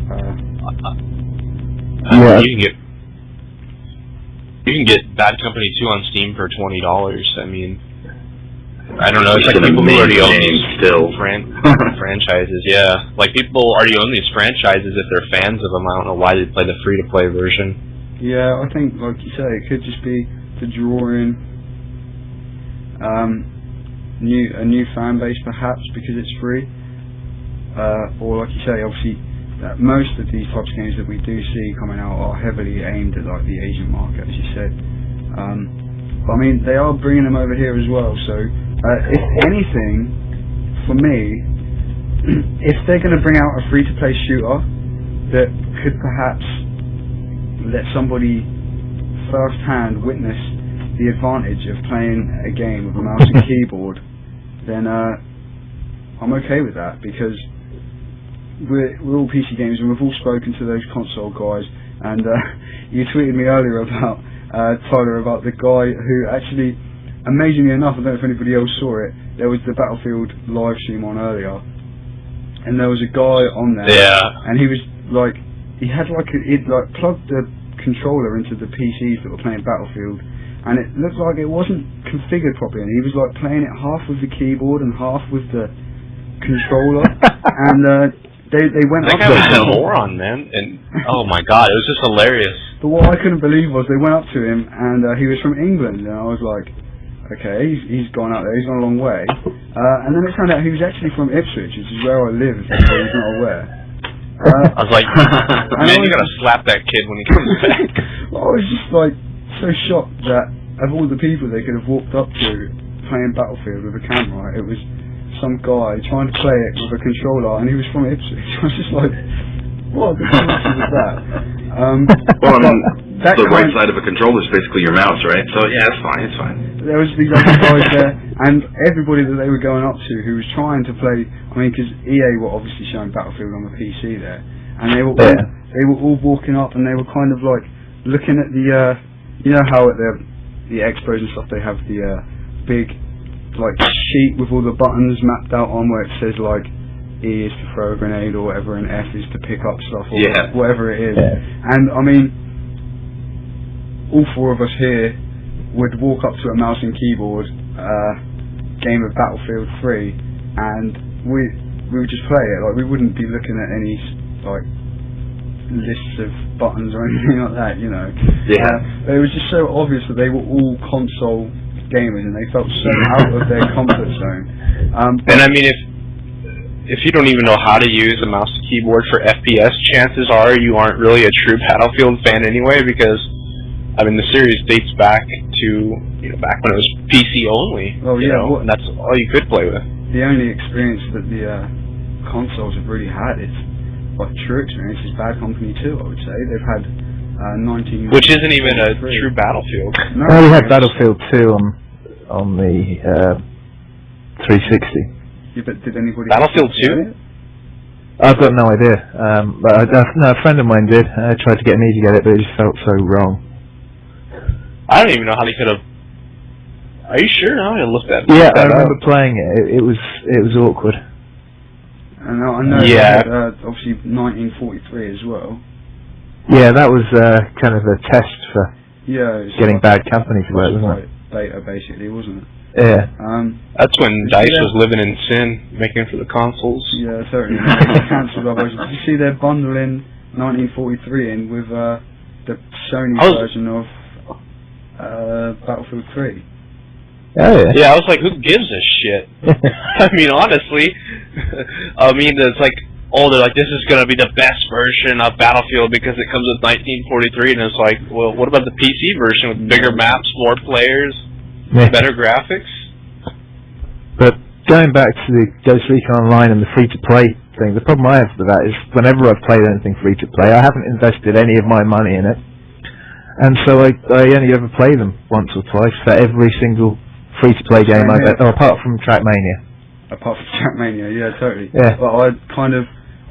you can get Bad Company 2 on Steam for $20. I mean, I don't know. It's like people who already own these franchises. Yeah, like people already own these franchises if they're fans of them. I don't know why they play the free-to-play version. Yeah, I think, like you say, it could just be to draw in a new fan base, perhaps because it's free. Or like you say, obviously, most of these types of games that we do see coming out are heavily aimed at like the Asian market, as you said. But I mean, they are bringing them over here as well. So. If anything, for me, if they're going to bring out a free-to-play shooter that could perhaps let somebody first-hand witness the advantage of playing a game with a mouse and keyboard, then I'm okay with that, because we're all PC gamers and we've all spoken to those console guys, and you tweeted me earlier about Tyler, about the guy who actually, amazingly enough, I don't know if anybody else saw it, there was the Battlefield live stream on earlier, and there was a guy on there, and he was like, he had like, he'd like plugged the controller into the PCs that were playing Battlefield, and it looked like it wasn't configured properly, and he was like playing it half with the keyboard and half with the controller, and they went up to him. That guy was a moron, man, and oh my god, it was just hilarious. But what I couldn't believe was they went up to him, and he was from England, and I was like, okay, he's gone out there, he's gone a long way. And then it turned out he was actually from Ipswich, which is where I live, if he's not aware. I was like, man, you gotta slap that kid when he comes back. I was just like, so shocked that of all the people they could have walked up to playing Battlefield with a camera, it was some guy trying to play it with a controller, and he was from Ipswich. I was just like, what the fuck is that? Well, I mean, the right side of a controller is basically your mouse, right? So yeah, it's fine, it's fine. There was these other guys there, and everybody that they were going up to who was trying to play, I mean, because EA were obviously showing Battlefield on the PC there, and they were all walking up, and they were kind of like looking at the, you know how at the expos and stuff they have the big like sheet with all the buttons mapped out on where it says like E is to throw a grenade or whatever, and F is to pick up stuff or whatever it is. And I mean, all four of us here would walk up to a mouse and keyboard game of Battlefield 3, and we would just play it. Like, we wouldn't be looking at any like lists of buttons or anything like that, you know. It was just so obvious that they were all console gamers, and they felt so out of their comfort zone. And I mean, if you don't even know how to use a mouse and keyboard for FPS, chances are you aren't really a true Battlefield fan anyway, because I mean, the series dates back to, you know, back when it was PC only. Oh yeah, and that's all you could play with. The only experience that the consoles have really had is, like, true experience is Bad Company 2, I would say. They've had 19... Which isn't even a true Battlefield. No, we had Battlefield 2 on the 360. Yeah, but did anybody... Battlefield 2? I've got no idea. But no, a friend of mine did. I tried to get me to get it, but it just felt so wrong. I don't even know how they could have... Are you sure? I'm gonna look that. Yeah, I I remember playing it. It was awkward. And I know Yeah. obviously 1943 as well. Yeah, that was kind of a test for getting bad company to work, wasn't it? Beta, basically, wasn't it? Yeah. That's when DICE was living in sin, making it for the consoles. Yeah, certainly. They cancelled otherwise. Did you see they're bundling 1943 in with the Sony version of Battlefield 3? Oh, yeah. Yeah, I was like, who gives a shit? I mean, honestly, it's like, oh, they're like, this is gonna be the best version of Battlefield because it comes with 1943, and it's like, well, what about the PC version with bigger maps, more players, better graphics? But going back to the Ghost Recon Online and the free-to-play thing, the problem I have with that is whenever I've played anything free-to-play, I haven't invested any of my money in it, and so I only ever play them once or twice for every single free-to-play game apart from Trackmania. Apart from Trackmania, yeah, totally. Yeah. But I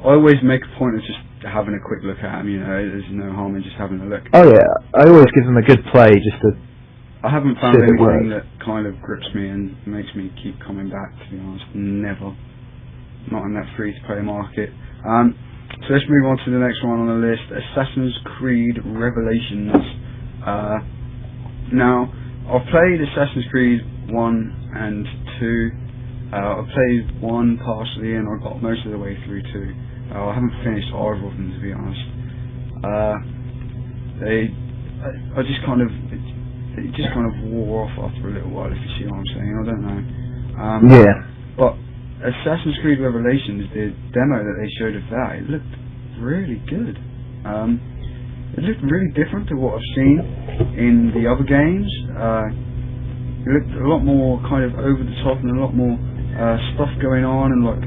always make a point of just having a quick look at them, you know, there's no harm in just having a look. Oh yeah, I always give them a good play just to... I haven't found anything that kind of grips me and makes me keep coming back, to be honest. Never. Not in that free-to-play market. So let's move on to the next one on the list, Assassin's Creed Revelations. Now, I've played Assassin's Creed 1 and 2. I played 1 partially and I got most of the way through 2. I haven't finished either of them, to be honest. It just kind of wore off after a little while, if you see what I'm saying. I don't know. Yeah. But Assassin's Creed Revelations, the demo that they showed of that, it looked really good. It looked really different to what I've seen in the other games. It looked a lot more kind of over the top and a lot more stuff going on and like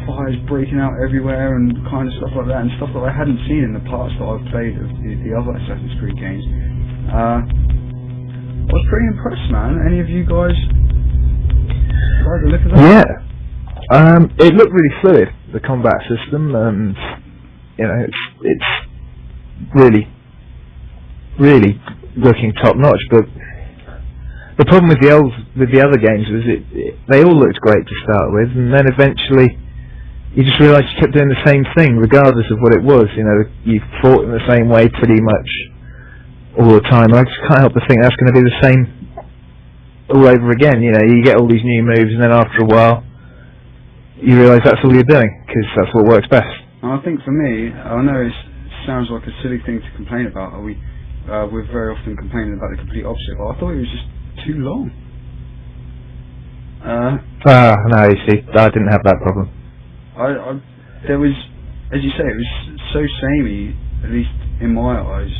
fires breaking out everywhere and kind of stuff like that and stuff that I hadn't seen in the past that I've played of the other Assassin's Creed games. I was pretty impressed, man. Any of you guys like the look of that? Yeah. It looked really fluid, the combat system, and you know, it's really looking top notch. But the problem with the other games was they all looked great to start with, and then eventually you just realised you kept doing the same thing, regardless of what it was. You know, you fought in the same way pretty much all the time. I just can't help but think that's going to be the same all over again. You know, you get all these new moves, and then after a while, you realise that's all you're doing because that's what works best. And I think for me, I know it sounds like a silly thing to complain about. We're very often complaining about the complete opposite, but I thought it was just too long. No, you see, I didn't have that problem. There was, as you say, it was so samey, at least in my eyes,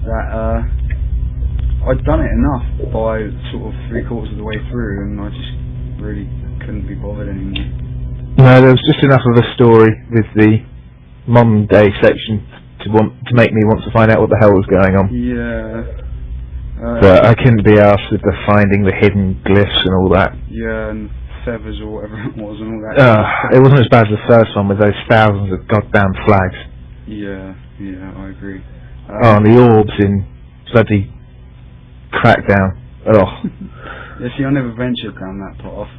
that I'd done it enough by sort of 3/4 of the way through, and I just really couldn't be bothered anymore. No, there was just enough of a story with the modern day section to make me want to find out what the hell was going on. Yeah. But I couldn't be asked with the finding the hidden glyphs and all that. Yeah, and feathers or whatever it was and all that. It wasn't as bad as the first one with those thousands of goddamn flags. Yeah, I agree. And the orbs in bloody Crackdown. Yeah, see, I never ventured down that path.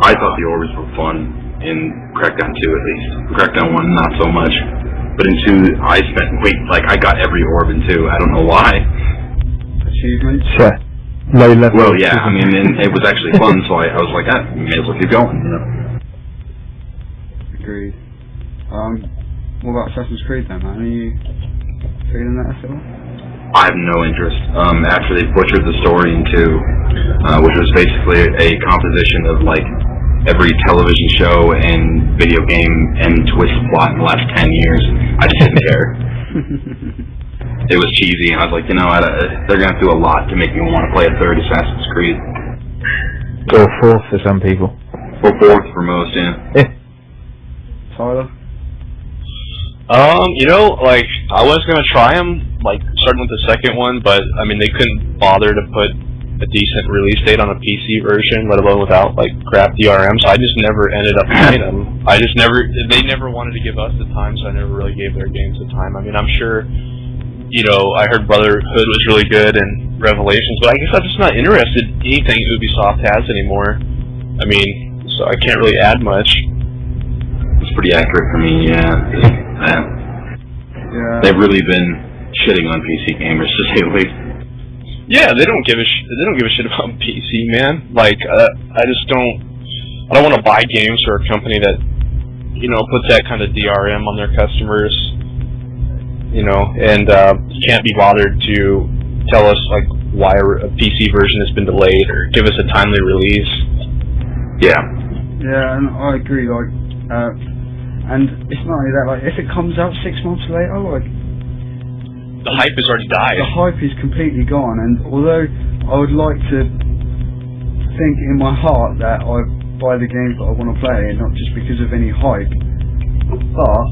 I thought the orbs were fun in Crackdown 2 at least. Crackdown 1 not so much. But in 2 I got every orb in 2. I don't know why. Achievements? Yeah. Low level. Well, yeah, I mean, and it was actually fun, so I was like, may as well keep going, you know. Agreed. What about Assassin's Creed then, man? Are you feeling that at all? I have no interest. After they butchered the story in 2, which was basically a composition of like every television show and video game and twist plot in the last 10 years, I just didn't care. It was cheesy, and I was like, you know, they're going to do a lot to make me want to play a third Assassin's Creed. Or fourth for some people. Or fourth for most, yeah. Tyler? You know, like, I was gonna try them, like, starting with the second one, but, I mean, they couldn't bother to put a decent release date on a PC version, let alone without like crap DRM. So I just never ended up playing them. They never wanted to give us the time, so I never really gave their games the time. I mean, I'm sure, you know, I heard Brotherhood was really good and Revelations, but I guess I'm just not interested in anything Ubisoft has anymore. I mean, so I can't really add much. It's pretty accurate for me, yeah. They've really been shitting on PC gamers, to say the least. Yeah, they don't give a shit about PC, man. Like, I don't want to buy games for a company that, you know, puts that kind of DRM on their customers, you know, and can't be bothered to tell us like why a PC version has been delayed or give us a timely release. Yeah. Yeah, and I agree. Like, and it's not only that. Like, if it comes out 6 months later, like, the hype has already died. The hype is completely gone, and although I would like to think in my heart that I buy the games that I want to play, not just because of any hype, but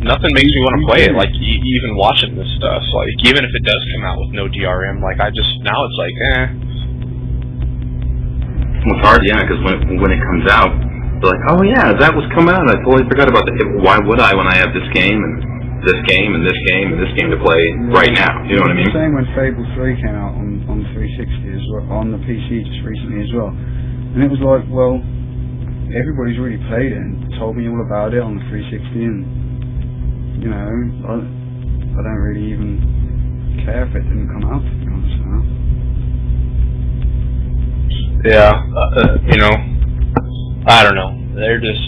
nothing makes me want to play it. Like even watching this stuff, like even if it does come out with no DRM, like now it's like, Well, it's hard, yeah, because when it comes out, they're like, oh yeah, that was come out. I totally forgot about that. Why would I when I have this game and this game and this game and this game to play right now? You know what I mean? The same when Fable 3 came out on 360 as well, on the PC just recently as well. And it was like, well, everybody's really played it and told me all about it on the 360, and you know, I don't really even care if it didn't come out, to be honest now. Yeah, you know, I don't know. They're just,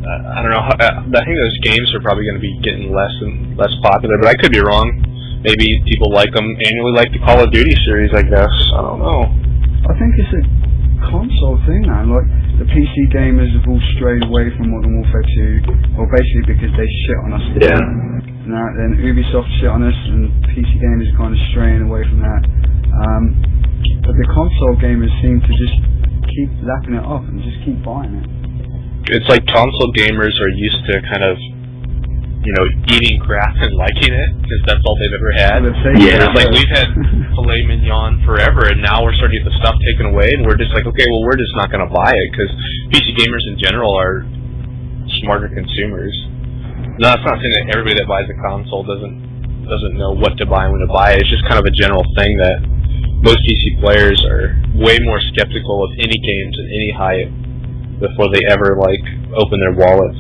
I don't know. I think those games are probably going to be getting less and less popular, but I could be wrong. Maybe people like them annually, like the Call of Duty series, I guess. I don't know. I think it's a console thing, man. Like, the PC gamers have all strayed away from Modern Warfare 2, well, basically because they shit on us. Yeah. Now, then Ubisoft shit on us, and PC gamers are kind of straying away from that. But the console gamers seem to just keep lapping it up and just keep buying it. It's like console gamers are used to kind of, you know, eating crap and liking it, because that's all they've ever had. Yeah. It's like we've had filet mignon forever, and now we're starting to get the stuff taken away, and we're just like, okay, well, we're just not going to buy it, because PC gamers in general are smarter consumers. No, that's not saying that everybody that buys a console doesn't know what to buy and when to buy it. It's just kind of a general thing that most PC players are way more skeptical of any games and any hype before they ever, like, open their wallets.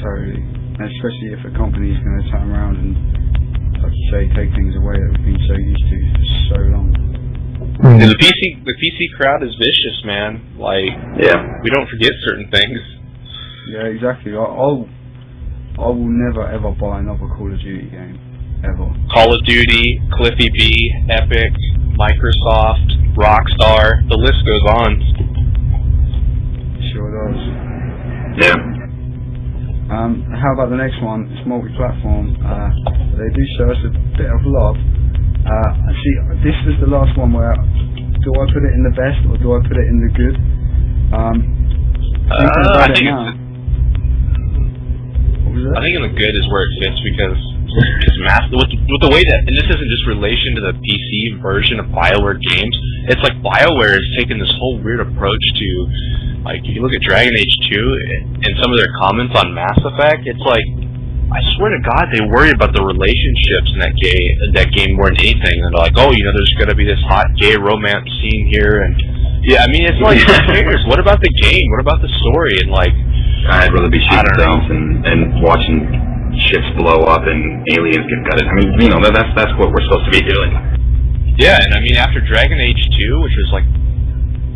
Totally. And especially if a company is going to turn around and, like you say, take things away that we've been so used to for so long. And the PC crowd is vicious, man. Like, yeah, we don't forget certain things. Yeah, exactly. I will never ever buy another Call of Duty game. Ever. Call of Duty, Cliffy B, Epic, Microsoft, Rockstar, the list goes on. Sure does. Yeah. How about the next one? It's multi-platform. They do show us a bit of love. See, this was the last one where, do I put it in the best or do I put it in the good? I think I think in the good is where it fits, because it's massive. With the way that, and this isn't just relation to the PC version of BioWare games, it's like BioWare has taken this whole weird approach to, like, if you look at Dragon Age 2 and some of their comments on Mass Effect, it's like, I swear to God, they worry about the relationships in that game more than anything. And they're like, oh, you know, there's going to be this hot gay romance scene here, and yeah, I mean, it's like, what about the game? What about the story? And like, I'd rather be shooting things and watching ships blow up and aliens get gutted. I mean, you know, that's what we're supposed to be doing. Yeah, and I mean, after Dragon Age 2, which was like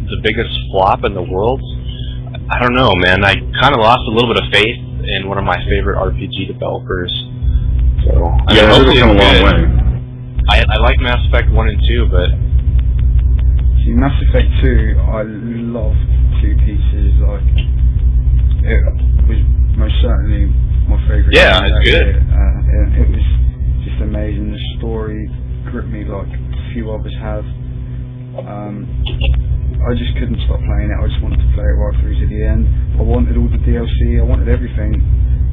the biggest flop in the world, I don't know, man. I kind of lost a little bit of faith in one of my favorite RPG developers. So I mean, hopefully come a long way. I like Mass Effect 1 and 2, but see, Mass Effect 2, I love two pieces. Like, it was most certainly my favourite. Yeah, it's good. It was just amazing. The story gripped me like few others have. I just couldn't stop playing it. I just wanted to play it right through to the end. I wanted all the DLC. I wanted everything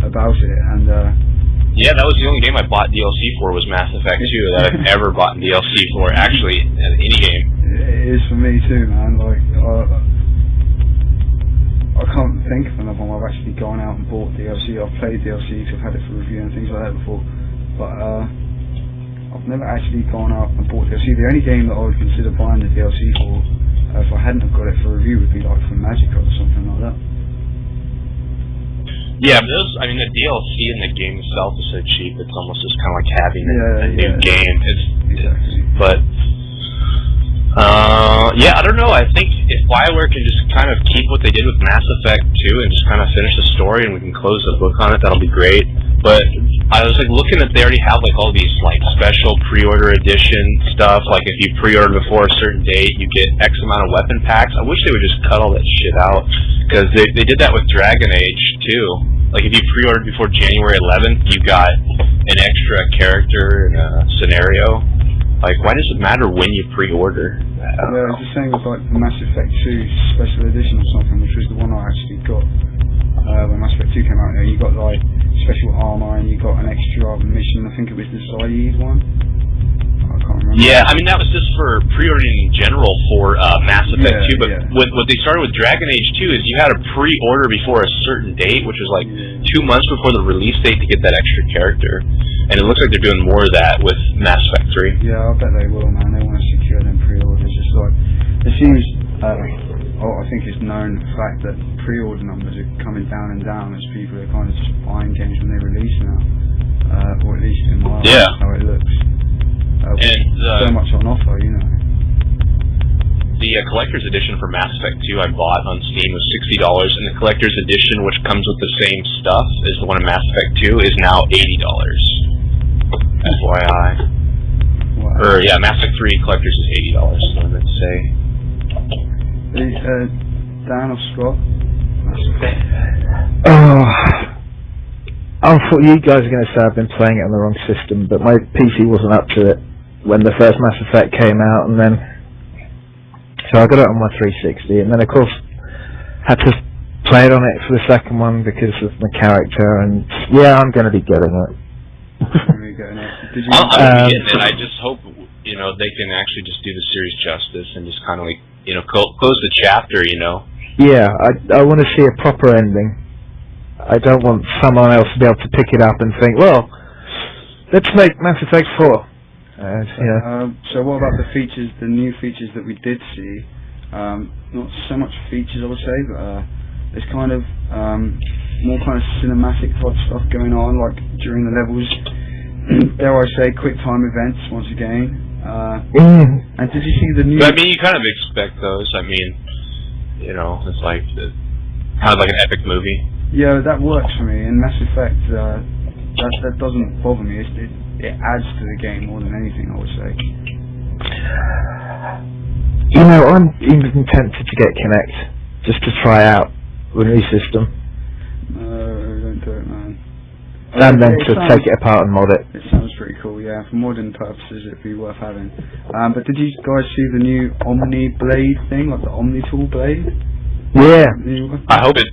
about it, and Yeah, that was the only game I bought DLC for was Mass Effect 2 that I've ever bought DLC for, actually, in any game. It is for me too, man. Like, I can't think of another one I've actually gone out and bought DLC. I've played DLC because I've had it for review and things like that before, but I've never actually gone out and bought DLC. The only game that I would consider buying the DLC for, if I hadn't have got it for review, would be like from Magic or something like that. Yeah, but the DLC in the game itself is so cheap, it's almost just kind of like having a new game. But, I don't know, I think if BioWare can just kind of keep what they did with Mass Effect 2 and just kind of finish the story and we can close the book on it, that'll be great. But I was like looking at, they already have like all these like special pre-order edition stuff, like if you pre-order before a certain date, you get X amount of weapon packs. I wish they would just cut all that shit out, because they did that with Dragon Age too. Like if you pre-ordered before January 11th, you got an extra character and a scenario. Like, why does it matter when you pre-order? Yeah, it's the same with like the Mass Effect 2 Special Edition or something, which was the one I actually got when Mass Effect 2 came out. You got like special armor and you got an extra mission. I think it was the Saeed one. I can't remember. Yeah, I mean that was just for pre-ordering in general for Mass Effect 2. But what they started with Dragon Age 2 is you had to pre-order before a certain date, which was like 2 months before the release date to get that extra character. And it looks like they're doing more of that with Mass Effect 3. Yeah, I bet they will, man. They want to secure them pre-orders. It's like, it seems, I think it's known the fact that pre-order numbers are coming down and down as people are kind of just buying games when they release now. Or at least in my eyes, how it looks. So much on offer, you know. The collector's edition for Mass Effect 2 I bought on Steam was $60, and the collector's edition, which comes with the same stuff as the one in Mass Effect 2, is now $80. FYI. Wow. Or, yeah, Mass Effect 3 collector's is $80, I meant to say. Dan or Scott? I thought you guys were going to say I've been playing it on the wrong system, but my PC wasn't up to it when the first Mass Effect came out, and then so I got it on my 360, and then of course had to play it on it for the second one because of my character, and yeah, I'm going to be getting it. I'm getting it. I just hope they can actually just do the series justice and just kind of like close the chapter. Yeah, I want to see a proper ending. I don't want someone else to be able to pick it up and think, well, let's make Mass Effect 4. So what about the features, the new features that we did see? Not so much features, I would say, but there's kind of more kind of cinematic type stuff going on, like during the levels. Dare I say, quick time events once again. And did you see the new? But, I mean, you kind of expect those. I mean, it's like kind of like an epic movie. Yeah, that works for me. In Mass Effect, that doesn't bother me. It adds to the game more than anything, I would say. I'm even tempted to get Kinect just to try out the new system. No, don't do it, man. And then to take it apart and mod it. It sounds pretty cool, yeah. For modern purposes, it'd be worth having. But did you guys see the new Omni Blade thing, like the Omni Tool Blade? Yeah. I hope they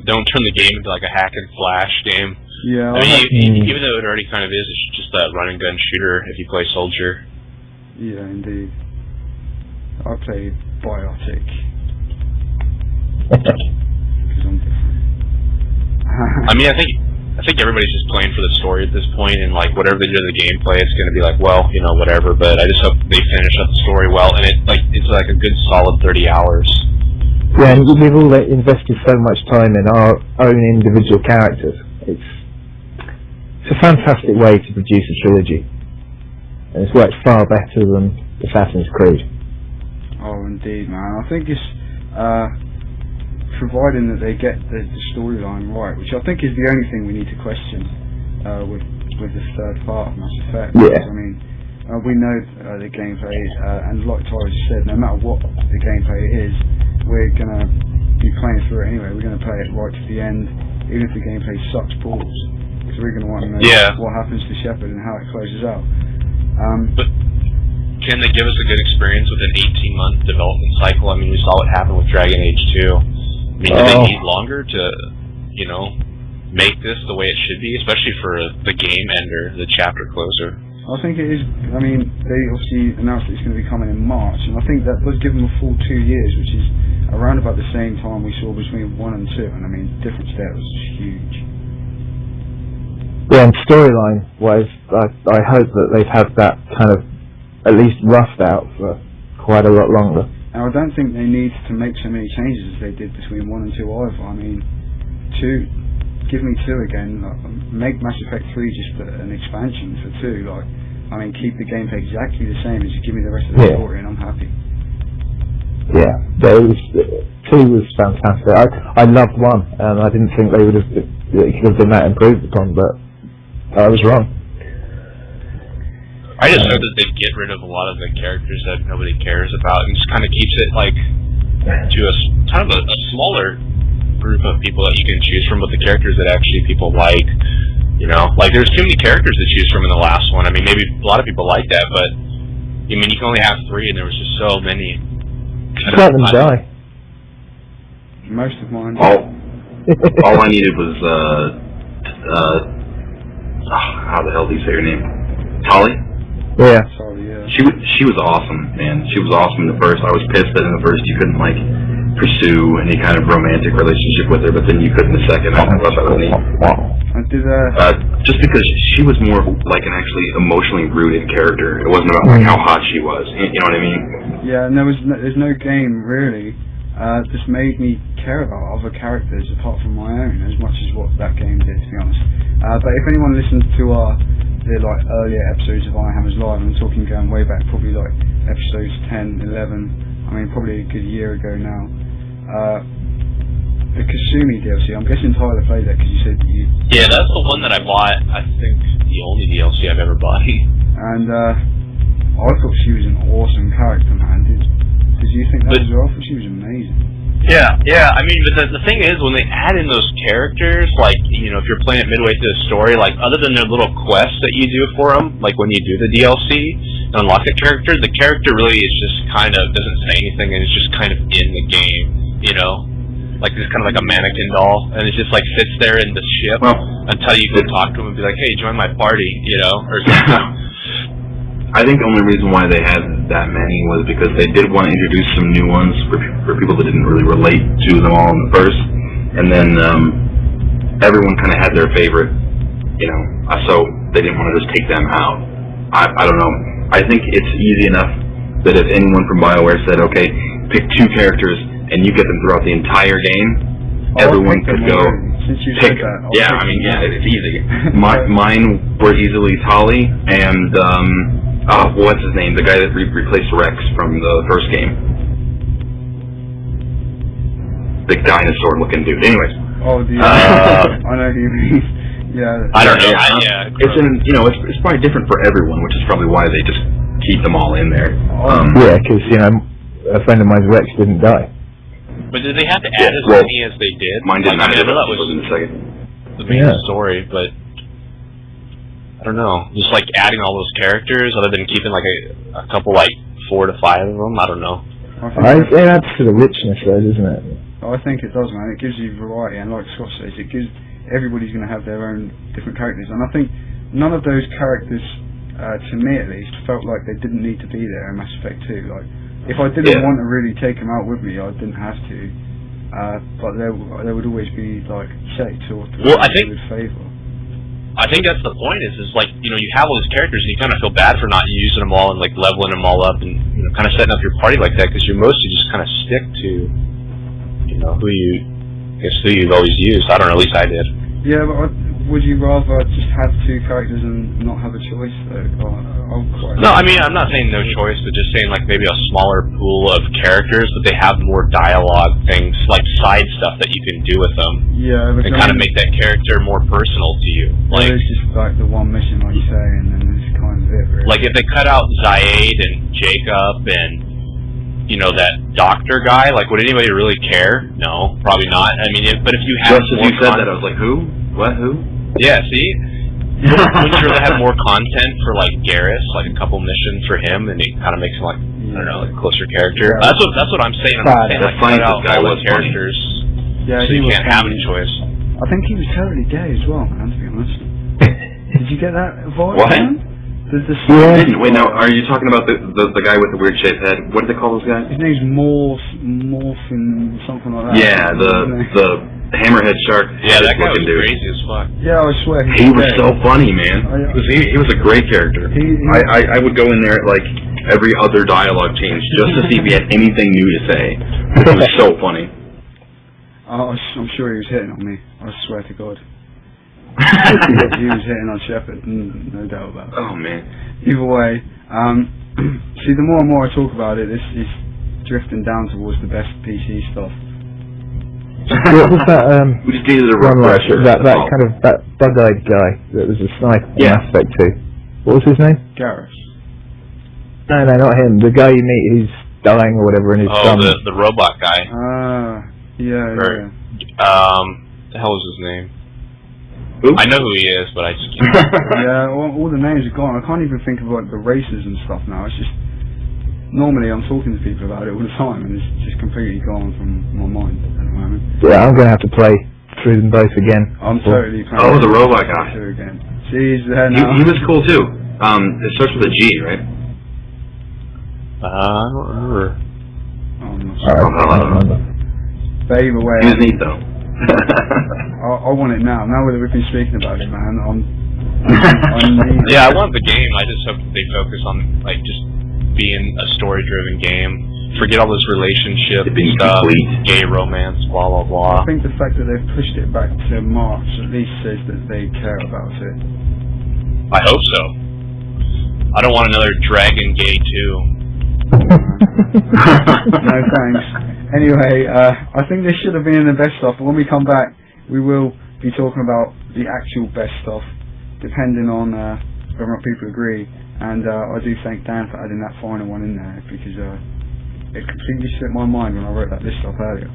don't turn the game into like a hack and slash game. Yeah. I mean, even though it already kind of is, it's just a run and gun shooter if you play Soldier. Yeah, indeed. I play Biotic. Because I'm different. I mean, I think everybody's just playing for the story at this point, and like whatever they do in the gameplay, it's going to be like, well, whatever. But I just hope they finish up the story well, and it's like a good solid 30 hours. Yeah, and we've all invested so much time in our own individual characters. It's a fantastic way to produce a trilogy, and it's worked far better than Assassin's Creed. Oh, indeed, man. I think it's providing that they get the storyline right, which I think is the only thing we need to question with the third part of Mass Effect. Yeah. I mean, we know the gameplay, and like Tyler said, no matter what the gameplay is, we're gonna be playing through it anyway. We're gonna play it right to the end, even if the gameplay sucks balls, because we're gonna want to know what happens to Shepard and how it closes out. But can they give us a good experience with an 18-month development cycle? I mean, we saw what happened with Dragon Age 2. I mean, do they need longer to, make this the way it should be, especially for the game ender, the chapter closer. I think it is. I mean, they obviously announced that it's going to be coming in March, and I think that does give them a full 2 years, which is around about the same time we saw between 1 and 2. And I mean, the difference there was huge. Yeah, and storyline-wise, I hope that they've had that kind of at least roughed out for quite a lot longer. And I don't think they need to make so many changes as they did between 1 and 2 either. I mean, 2, give me 2 again. Like, make Mass Effect 3 just an expansion for 2. Like, I mean, keep the gameplay exactly the same, and just give me the rest of the story, and I'm happy. Yeah, 2 was fantastic. I loved 1, and I didn't think it could have been that improved upon, but I was wrong. I just hope that they get rid of a lot of the characters that nobody cares about, and just kind of keeps it like to a kind of a smaller group of people that you can choose from, but the characters that actually people like. You know, like there's too many characters to choose from in the last one. I mean, maybe a lot of people like that, but I mean, you can only have 3, and there was just so many. Just let them die. Most of mine. All I needed was how the hell do you say her name? Tali? Yeah. Sorry, yeah. She was awesome, man. She was awesome in the first. I was pissed that in the first you couldn't like pursue any kind of romantic relationship with her, but then you could in the second. I thought that was neat. I did just because she was more like an actually emotionally rooted character. It wasn't about like how hot she was. You know what I mean? Yeah, and there's no game really. Just made me care about other characters apart from my own as much as what that game did, to be honest. But if anyone listens to the like earlier episodes of Ironhammers Live, I'm talking going way back, probably like episodes 10, 11. I mean, probably a good year ago now. The Kasumi DLC, I'm guessing Tyler played that because you said you... Yeah, that's the one that I bought. I think the only DLC I've ever bought. And I thought she was an awesome character, man. Did you think that as well? I thought she was amazing. Yeah. I mean, but the thing is, when they add in those characters, like, you know, if you're playing it midway through the story, like, other than their little quests that you do for them, like when you do the DLC and unlock the character really is just kind of doesn't say anything, and it's just kind of in the game, you know? Like, it's kind of like a mannequin doll, and it just, like, sits there in the ship until you go talk to him and be like, hey, join my party, you know, or something. I think the only reason why they had that many was because they did want to introduce some new ones for people that didn't really relate to them all in the first, and then everyone kind of had their favorite, you know, so they didn't want to just take them out. I don't know. I think it's easy enough that if anyone from BioWare said, okay, pick 2 characters and you get them throughout the entire game, everyone could go pick. Yeah, I mean, yeah, it's easy. Mine were easily Tali and what's his name? The guy that replaced Rex from the first game. Big dinosaur-looking dude. Anyways. Oh, I know who you mean. Yeah. I don't know. It's in, you know, it's probably different for everyone, which is probably why they just keep them all in there. Yeah, because you know, a friend of mine's Rex didn't die. But did they have to add as many as they did? Mine didn't. I know that was in a second. The main story, but I don't know. Just like adding all those characters, other than keeping like a couple, like 4 to 5 of them. I don't know. It adds to the richness, though, doesn't it? I think it does, man. It gives you variety, and like Scott says, it gives everybody's going to have their own different characters. And I think none of those characters, to me at least, felt like they didn't need to be there in Mass Effect 2. Like, if I didn't want to really take them out with me, I didn't have to. But there would always be, like, say, 2 or 3 I would favour. I think that's the point, is like, you know, you have all these characters and you kind of feel bad for not using them all and, like, leveling them all up and, you know, kind of setting up your party like that, because you mostly just kind of stick to, you know, who you've always used. I don't know, at least I did. Yeah, but would you rather just have 2 characters and not have a choice, though? No, I mean, I'm not saying no choice, but just saying, like, maybe a smaller pool of characters, but they have more dialogue things, like side stuff that you can do with them. Yeah, and kind of make that character more personal to you. Like, it's just like the one mission, like you say, and then it's kind of it, really. Like, if they cut out Zaid and Jacob and, you know, that doctor guy, like, would anybody really care? No, probably not. I mean, but if you have just as you said that, I was like, who? What? Who? Yeah, see? Wouldn't you really have more content for, like, Garrus, like a couple missions for him, and it kind of makes him, like, I don't know, like a closer character? That's what I'm saying. I'm not saying, like, cut out all the characters so you can't have any choice. I think he was totally gay as well, man, to be honest. Did you get that vibe? What? Man? I didn't. Wait, now, are you talking about the guy with the weird shaped head? What do they call those guys? His name's Morphin, something like that. Yeah, the hammerhead shark. Yeah, that guy was dude. crazy as fuck. Yeah, I swear. He was so funny, man. Oh, yeah. He was a great character. I would go in there like every other dialogue change just to see if he had anything new to say. It was so funny. I'm sure he was hitting on me. I swear to God. He was hitting on Shepard, no doubt about it. Oh man. Either way, see, the more and more I talk about it, this is drifting down towards the best PC stuff. What was that? We just needed a one refresher. that kind of that bug-eyed guy that was a sniper aspect to. What was his name? Garrus. No, not him. The guy you meet who's dying or whatever in his Oh, the robot guy. Yeah. The hell is his name? Oops. I know who he is, but I just can't. Yeah, all the names are gone. I can't even think of like the races and stuff now. It's just normally I'm talking to people about it all the time, and it's just completely gone from my mind at the moment. Yeah, I'm going to have to play through them both again. I'm totally playing. Oh, the robot guy. Again. See, he's there now. He was cool too. It starts with a G, right? I don't remember. Oh, I'm not I sure. don't remember. But either way, He was neat though. I want it now. Now that we've been speaking about it, man, I need Yeah, I want the game. I just hope that they focus on like just being a story-driven game. Forget all this relationship It being stuff, complete. gay romance, blah blah blah. I think the fact that they've pushed it back to March at least says that they care about it. I hope so. I don't want another Dragon Gay 2. No thanks. Anyway, I think this should have been the best stuff, but when we come back, we will be talking about the actual best stuff, depending on whether or not people agree. And I do thank Dan for adding that final one in there, because it completely slipped my mind when I wrote that list up earlier.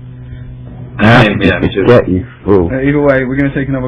Yeah, me too. Get you fool. Either way, we're going to take another